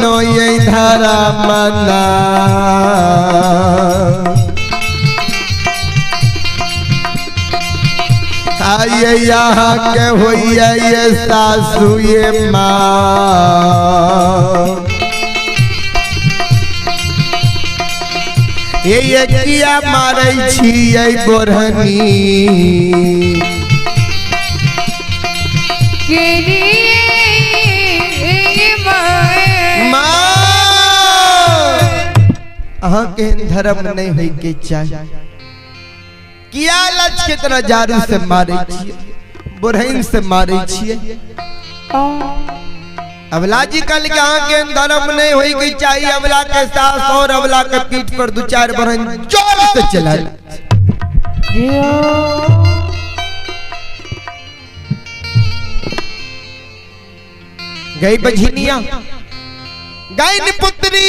नो ये धारा माना आइए यहाँ के होइए ये सासू ये माँ ये किया मारे छी ये बोरहनी माँ अहाँ के धर्म नहीं होई के चाहिए किया लच के तरह जारू से मारे छिए बुरहन से मारे छिए अबला जी कल के अहाँ के धर्म नहीं होई के चाहिए अबला के सास और अबला के पीठ पर दो चार बरहन जोर से चला गई बझिनिया गई निपुत्री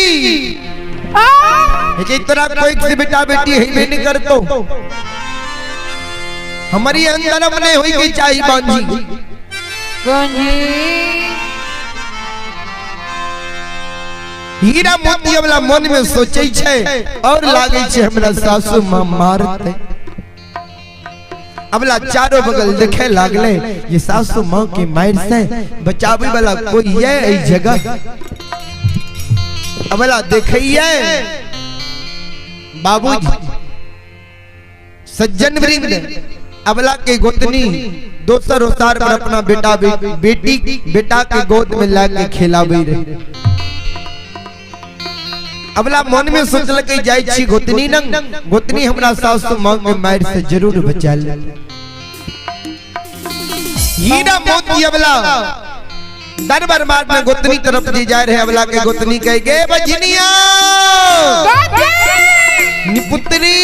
ये तरह कोई से बेटा बेटी है में नहीं करतो हमारी अंदर में हुई की चाहिए बांझी हीरा मोती वाला मन में सोचे छे और लागे छे हमरा सासू मां मारते अबला चारों बगल देखे लागले ये सासू मां के मार से बचावे वाला कोई है इस जगह अबला देखिए बाबूजी सज्जन वृंद अबला के गोतनी दोसर उतार पर अपना बेटा बेटा के गोद में लाके खिलावे रहे अबला मन में सोचल के जाय छी गोतनी नंग गोतनी हमरा सासु मां के मार से जरूर बचा ले। हीरा मोती अबला दरबार मार्ग में गोतनी तरफ जे जा रहे अबला के गोतनी कह गे बजनिया निपुत्री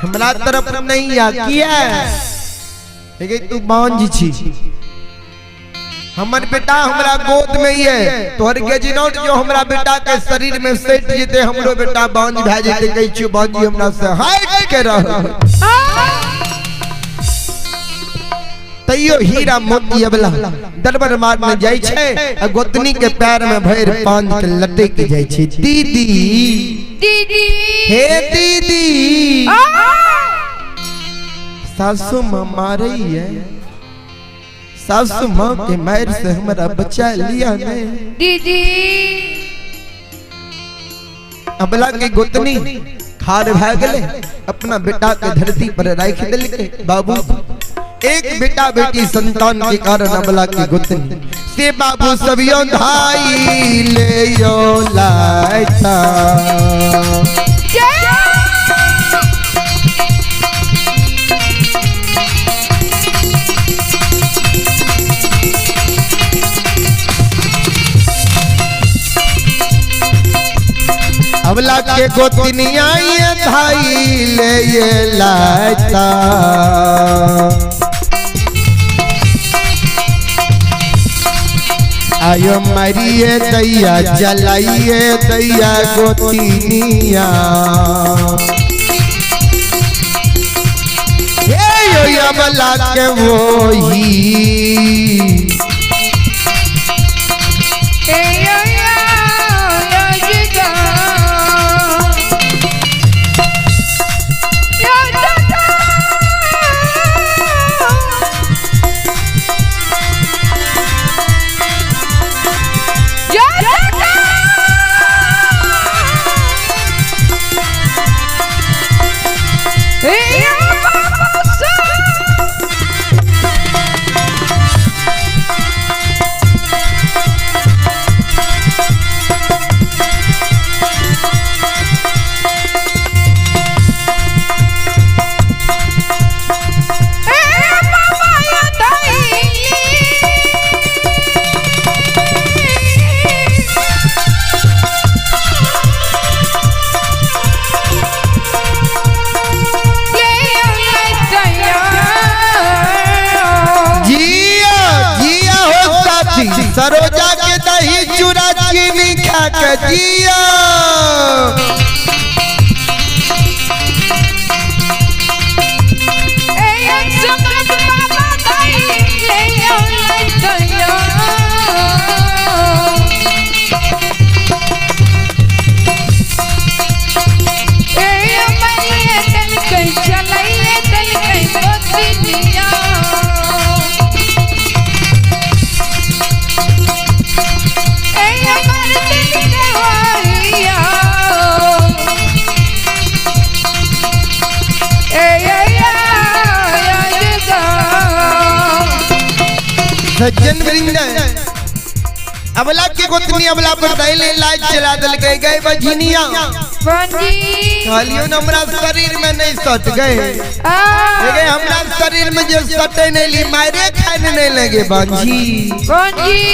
हमरा तरफ नहीं आ किया है तू बांझ छी हमर बेटा हमरा गोद में ही है तोहर गेजिनौट जो हमरा बेटा के शरीर में सेट जेते हमरो बेटा बांझ भ जेते कह छी बांझी हमरा से हट के रह तैयो हीरा मोती अबला दरबार मार्ग में जाय छै गोतनी के पैर में भर पांज के लटक जाय छै। दीदी दीदी हे दीदी सासू मां मारई है सासू मां के मार से हमरा बचा लिया ने दीदी। अबला के गोतनी खार भ गेले अपना बेटा के धरती पर राख देलके। बाबू एक बेटा बेटी संतान के कारण अबला के गोतनी से बाबू सभियो धाई ले यो लाता अबला के गोतनिया ये धाई ले ये लाता आयो मरिए दैया जलाइए दैया गोतनिया ये अबला के वही सरोजा के दही चूड़ा चीनी खा के जिया सज्जन वृंद अबला के गोतनी अबला पर दैले लाज चला दल गए बजनिया खालियो न हमरा शरीर में नहीं सट गए हमरा शरीर में जो सटे नहीं ली मारे खाने नहीं लगे बांझी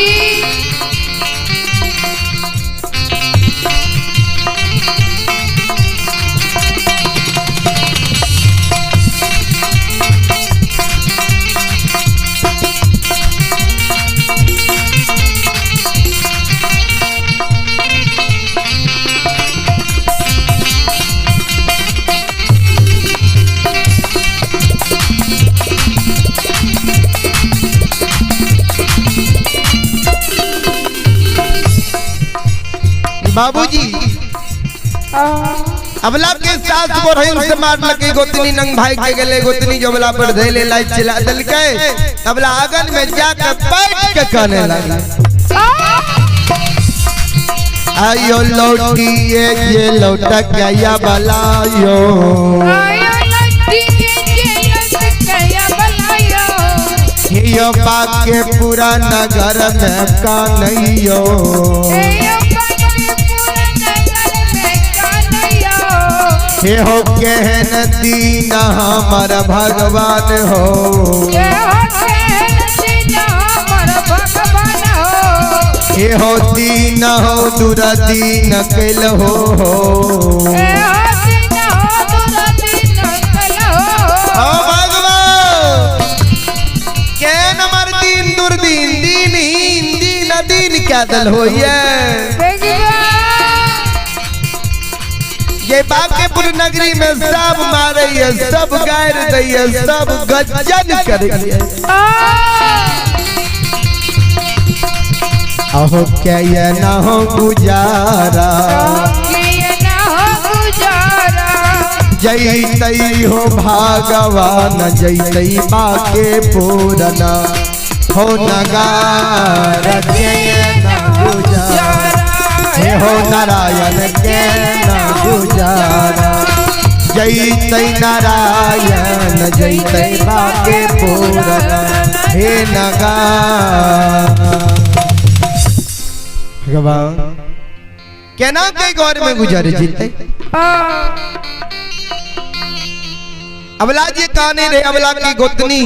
बाबूजी अबला के सास बोरहिन से मार लगे गोतनी नंग भाई के गेले गोतनी जबला पर धैले लाइट चला दल के अबला आंगन में जाकर बैठ के कहने लगा आयो लौटिए ये लौटा गया बलायो आयो लौटिए ये लौटा गया बलायो यो बाके पूरा नगर में का नहीं यो हे हो कहन दीन हमर भगवान हो, हे हो दीन हो दुरदीन कैल हो, दुर्दीन दीनहीन दीन दीन क्या दल हो ये बांकेपुर नगरी में सब मारे है, सब गायर रही है, सब गजन कर रही है। अहो क्या ये ना हो गुजारा, जय तई हो भगवान, जय तई बाके पूरना हो नगार के न गुजारा, हे हो नारायण के न गुजारा, जय तई नारायण, जय तई बाके पूरना हे नगार। भगवान कहना के गौर में गुजारे जीते अबला जी काने रे, अबला की गोतनी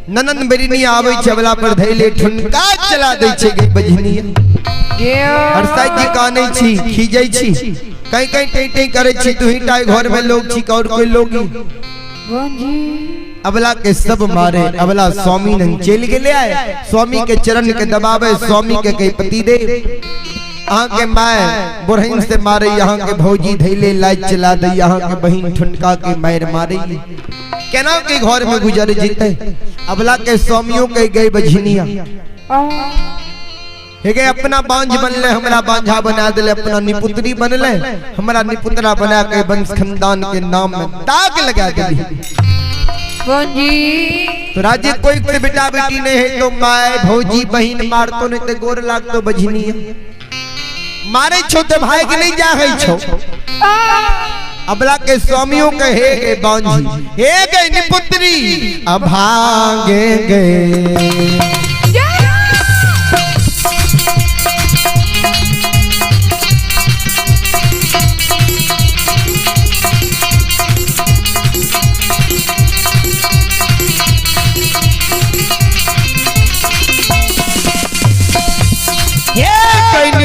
ननन बेरिनी आवे छे, अबला पर धैले ठुनका चला दै छे गे बजनी। हरसाई जी काने छी खीजै छी, कहीं कहीं टई टई करे छी, तू ही टाई घर में लोग छी और कोई लोगी। अबला के सब मारे, अबला स्वामी नन चल गेले आए, स्वामी के चरण के दबावे, स्वामी के कई पति दे यहाँ के माय बुरहिन से मारे, यहाँ के भौजी धैले लाइट चला दे, यहाँ के बहिन ठुनका के मायर मारे। केना के घर में गुजर जीते अबला के स्वामियों के गए बझनिया हे गए अपना बांझ बनले, हमरा बांझा बना दिले, अपना निपुत्री बनले, हमरा निपुत्रा बना के वंश खानदान के नाम में दाग लगा दिली। तो राज्य कोई बेटा बेटी नहीं है तो माय भौजी बहन मार तो नहीं तो गोर लाग तो बझनी मारे छो तो भाई के नहीं जा है छो। अबला के स्वामियों के हे बांझी हे गए निपुत्री अभागे गए।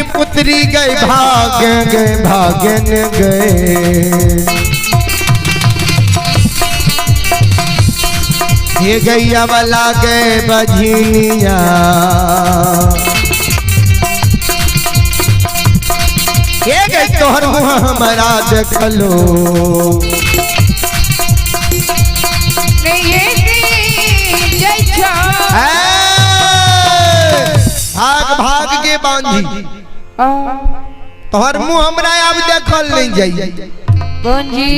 पुत्री गए भागन गए ये गैया वाला गए बझनिया ये गए तोहर मुँह हमारा देखलो भाग भाग के बांधी तोहर मुँह हमरा अब देखल नहीं जाइए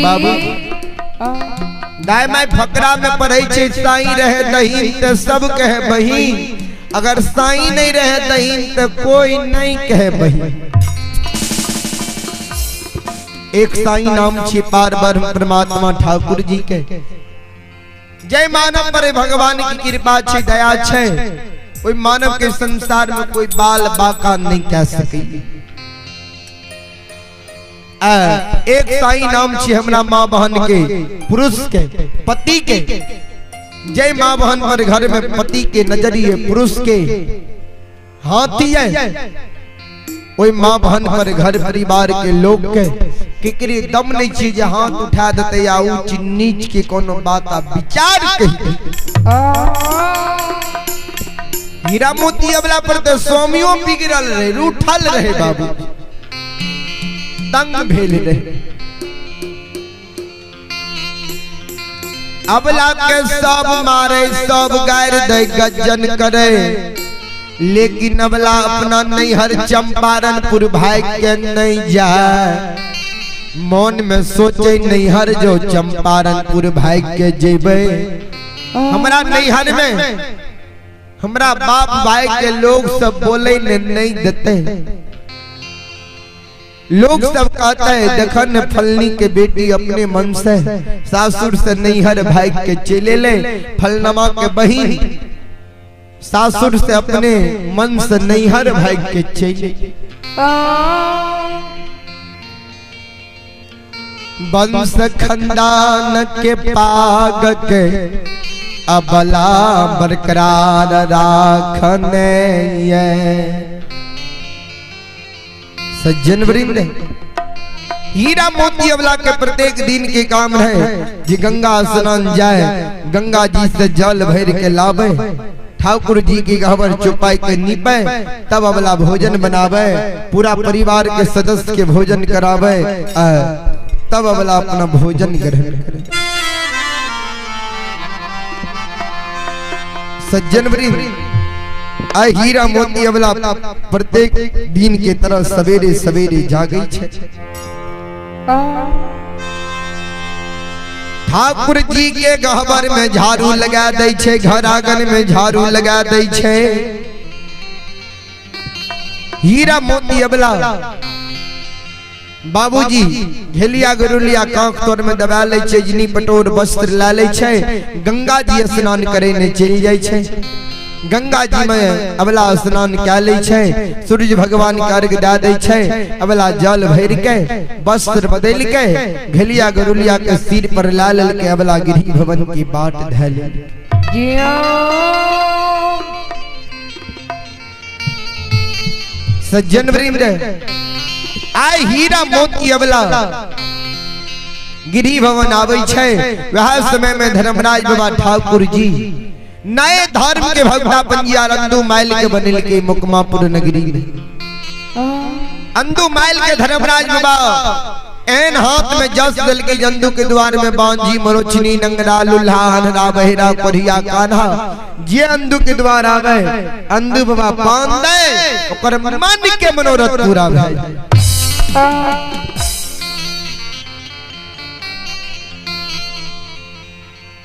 बाबू दाय माय फकरा में पढ़े छे साई रहे दहीन तो सब कहे बहिन, अगर साई नहीं रहे दहीन तो कोई नहीं कहे बहिन। एक साई नाम छे पार ब्रह्म परमात्मा ठाकुर जी के, जय मानव पर भगवान की कृपा छे दया छे, कोई मानव के संसार में कोई बाल बाका नहीं कह सके। एक साई नाम छे हमरा माँ बहन के पुरुष के पति के, जय माँ बहन पर घर में पति के नजरिए पुरुष के हाथी है, कोई माँ बहन पर घर परिवार के लोग के किकरी दम नहीं छे जे हाथ उठा देते या ऊंच नीच के कोनो बात आप विचार कही। हीरा मोती अबला पर तो स्वामियों बिगड़ल रहे, रूठल रहे बाबू, तंग भेल रहे। अबला के सब मारे सब गायर दे गजन करे, लेकिन अबला अपना नैहर चंपारणपुर भाई के नहीं जाए, मन में सोचे नैहर जो चंपारणपुर भाई के जेबे, हमरा नैहर में हमरा बाप भाई के लोग सब बोले नहीं देते, लोग सब कहता है देखन फलनी के बेटी अपने मन से सासुर से नैहर भाई के चले ले, फलनमा के बहिन सासुर से अपने मन से नैहर भाई के चले। वंश खंदान के पाग के अबला बरकरार राखने ये सज्जन वृंद हीरा मोती अबला के प्रत्येक दिन के काम है जी गंगा स्नान जाए, गंगा जी से जल भर के लावे, ठाकुर जी की गहवर चुपाई के नीपे, तब अबला भोजन बनावे, पूरा परिवार के सदस्य के भोजन करावे, तब अबला अपना भोजन ग्रहण करे। सज्जन वृंद हीरा मोती अबला प्रत्येक दिन के तरह सवेरे सवेरे जागे छे। ठाकुर जी के गहबर में झाड़ू लगा दे छे, घर आंगन में झाड़ू लगा दे छे। हीरा मोती अबला बाबूजी घेलिया गरुलिया कांख तोर में दबा ले छे, जिनी पटोर वस्त्र ला ले छे, गंगा जी स्नान करे ने चल जाय छे। गंगा जी में अबला स्नान क्या ले छे, सूरज भगवान के अर्घ दे दे छे, अबला जल भर के वस्त्र बदल के घेलिया गरुलिया के सिर पर ला ले के अबला गिरी भवन की बाट धैले। सज्जन वृंद आय हीरा मोती अबला गिरी भवन आवे छे। वह समय में धर्मराज बाबा ठाकुर जी नए धर्म के भगवा पंजिया अंदू माइल के बनिल के मुकमापुर नगरी में अंदू माइल के धर्मराज बाबा एन हाथ में जस दल के जंदू के द्वार में बांझी मरोचनी नंगरा लुल्हा हनरा बहिरा कोरिया कान्हा जे अंदू के द्वार आवे, अंदू बाबा पान दे ओकर मन के मनोरथ पूरा भए।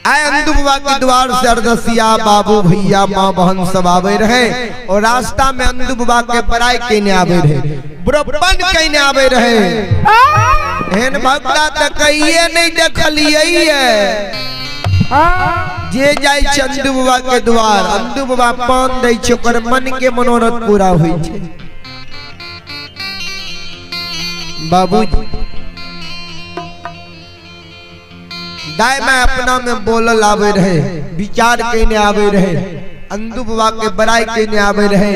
आय अंदू बाबा के द्वार से अरदसिया बाबू भैया माँ बहन सब आवे रहे, और रास्ता में अंदू बाबा के बड़ाई कहने आवे रहे, बुरबन कहने आवे रहे। हेन भक्ता तक कहिए नहीं देखलिए जे जाय छे अंदू बाबा के द्वार, अंदू बाबा पान दै छे, ओकर मन के मनोरथ पूरा होई छे। बाबूजी दाय में अपना में बोलल आवे रहे, विचार कहने आवे रहे, अंदू बाबा के बड़ाई कहने आवे रहे,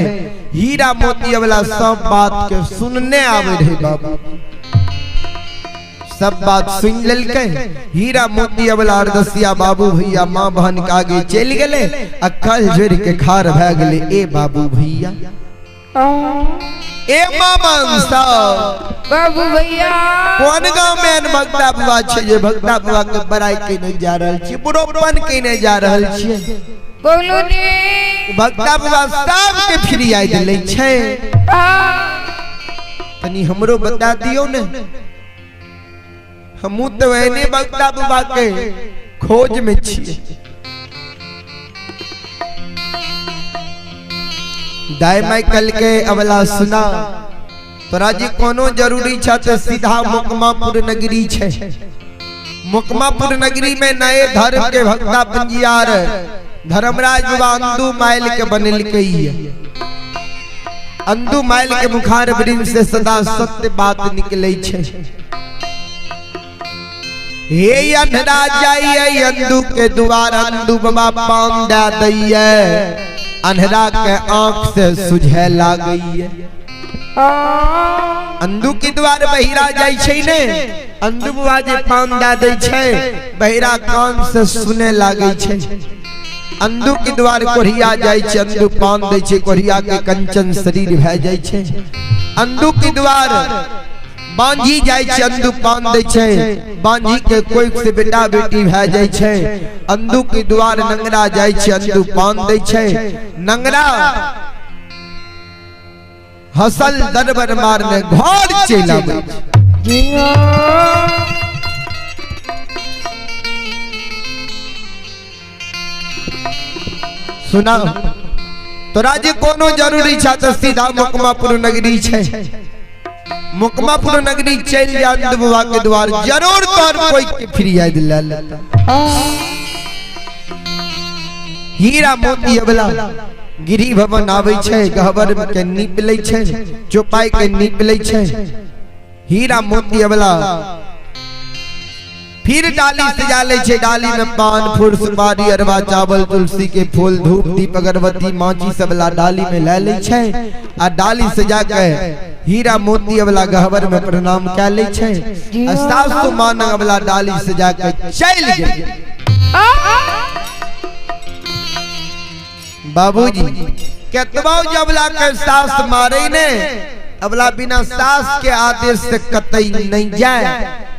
हीरा मोती अबला सब बात के सुनने आवे रहे। बाबू सब बात सुन ललके, हीरा मोती अबला अरदसिया बाबू भैया माँ बहन के आगे चल गए, अक्खल जोड़ के खार भए गए। ए बाबू भैया ए मामा बाबू भैया कौन गांव में भक्ता बाबा छे जे भक्ता बाबा के बड़ाई केने जा रहल छी, बुरोपन केने जा रहल छी? बोलू ने भक्ता बाबा सब के फ्री आई देले छे, तनी हमरो बता दियो ने, हमू तो एने भक्ता बाबा के खोज में छी। दाई माइकल के अबला सुना तोरा जी कोनो जरूरी छा तो सीधा मुकमापुर नगरी छे। मुकमापुर नगरी में नए धर्म के भक्ता पंजियार धर्मराज बाबा अंदू माइल के बनल के अंदू माइल के मुखार वृंद से सदा सत्य बात निकले छे। हे अंधरा जाइए अंदू के द्वार, अंदू बाबा पान दे दैये, अंधरा के आंख से सुझे लागई। अंदू के द्वार बहिरा जाय छै ने, अंदू बाबा जे पान दे दै छै, बहिरा कान से सुने लागै छै। अंदू के द्वार कोढ़िया जाय छै, अंदू पान दै छै, कोढ़िया के कंचन शरीर भए जाय छै। अंदू के द्वार बांझी जाय छै, अंदू पान दै छै, बांझी के कोई से बेटा बेटी भए जाय छै। अंदू के द्वार नंगरा जाय छै, अंदू पान दै छै, नंगरा हसल दरबार मारने घर चल आवे। सुना तोरा जे कोनो जरूरी छा तो सीधा मुकमापुर नगरी छे। मुकमापुर नगरी चल जा, अंदू बाबा के द्वार जरूर तोर कोई के फ्री आई दिला लेता। हीरा मोती अबला गिरी भवन आवे छे, गहबर के नीप ले छे, चौपाई के नीप ले छे। हीरा मोती अबला फिर डाली सजा ले छे, डाली में पान फूल सुपारी अरवा चावल तुलसी के फूल धूप दीप अगरबत्ती माची सबला डाली में ले ले छे। आ डाली सजा के हीरा मोती वाला गहवर में प्रणाम कर ले छे। सासु मान वाला डाली सजा के चल गए। बाबूजी केतबा जबला के सास मारे ने अबला बिना सास के आदेश से कतई नहीं जाए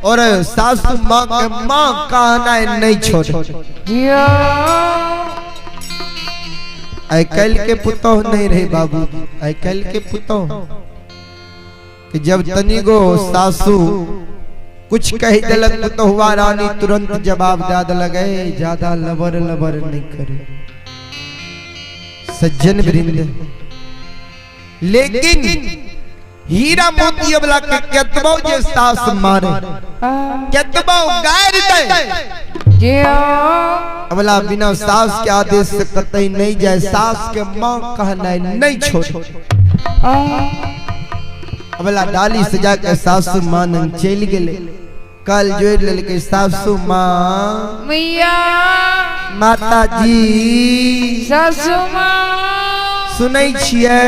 और सासु माँ के माँ कहना नहीं छोड़े। आई कल के पुतौ नहीं रहे बाबू, आई कल के पुतौ कि जब तनी गो सासु कुछ कह दिलक पुतहुआ रानी तुरंत जवाब दे लगे, ज्यादा लबर लबर नहीं करे सज्जन वृंद। लेकिन हीरा मोती वाला के केतबो जे सास मारे केतबो गायर दे अबला बिना सास के आदेश से कतई नहीं जाए। सास के मां कहना नहीं छोड़। अबला डाली सजा के सासु मां चल गेले। कल जोड़ लेके सासु मां मैया माता जी सासु मां सुनै छियै,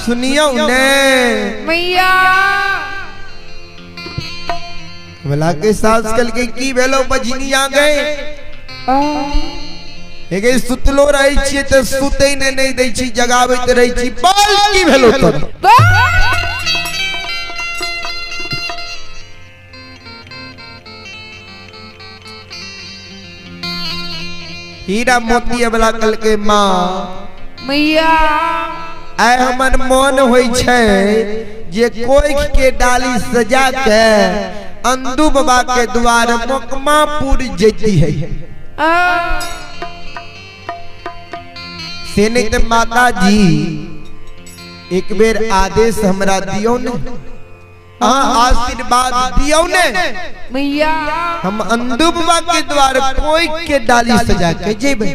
सुनियो ने मैया। भला के सास कल के की भेलो बजनी आ गए हेगे सुतलो रही छी त सुतै ने नहीं दै छी, जगाबैत रही छी। बोल की भेलो त हीरा मोती वाला कल के मां मैया आय हमर मन होई छे जे कोई के डाली सजा के अंदू बाबा के द्वार मोकमापुर जेती है। सेनित माता जी एक बेर आदेश हमरा दियो ने, आशीर्वाद दियो ने मैया। हम अंदू बाबा के द्वार कोई के डाली सजा के जेबे।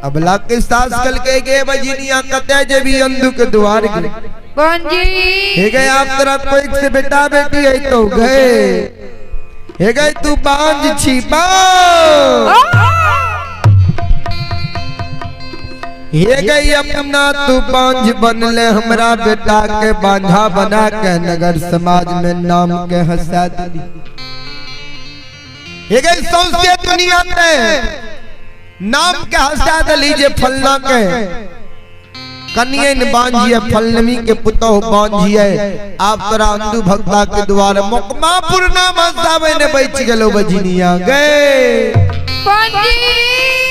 अबला के सास कल के गे बजनिया कते जे भी अंधु के द्वार के कौन जी हे गए आप तरह कोई से बेटा बेटी है तो गए हे गए तू बांझ छी हे गई अपना तू बांझ बनले हमरा बेटा के बांझा बना के नगर समाज में नाम के हंसा दी। हे गई सौंसे दुनिया में नाम के हंसा दली जे फलना के कन्ये बांझिए फलनमी के पुतौ बांझिए। आप तोरा अंधु भक्ता के द्वार मोकमापुर नाम हंसावे ने बैठ गेलो बजनिया गए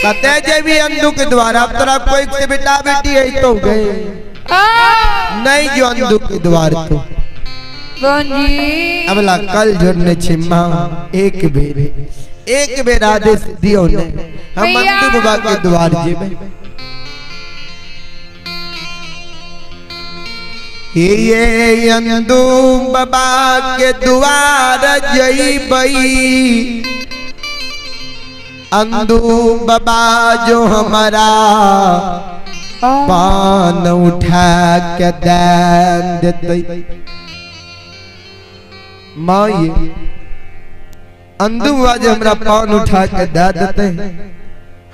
कते जे भी अंधु के द्वार। आप तोरा कोई से बेटा बेटी है तो गए नहीं जो अंधु के द्वार तो अबला कल जोड़ने छे मां एक बेर आदेश दियो ने हम अंधु बाबा के द्वार जेबे। ये अंधु बाबा के द्वार जईबई अंधु बाबा जो हमारा पान उठा के दान देते। माँ ये अंधु आज हमरा पान उठा के दे देते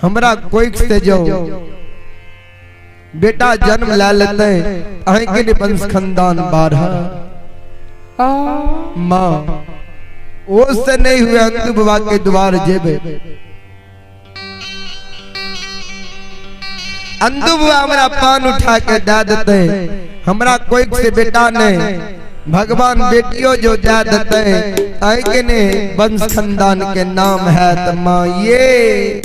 हमरा कोई से जो बेटा जन्म ला लेते अहे के वंश खानदान बारह। माँ वो से नहीं हुए अंधु बाबा के द्वार जेबे। अंधु बाबा हमरा पान उठा के दे देते हमरा कोई से बेटा नहीं भगवान बेटियों जो दे देते अहे के ने वंश खानदान के नाम है तो माँ ये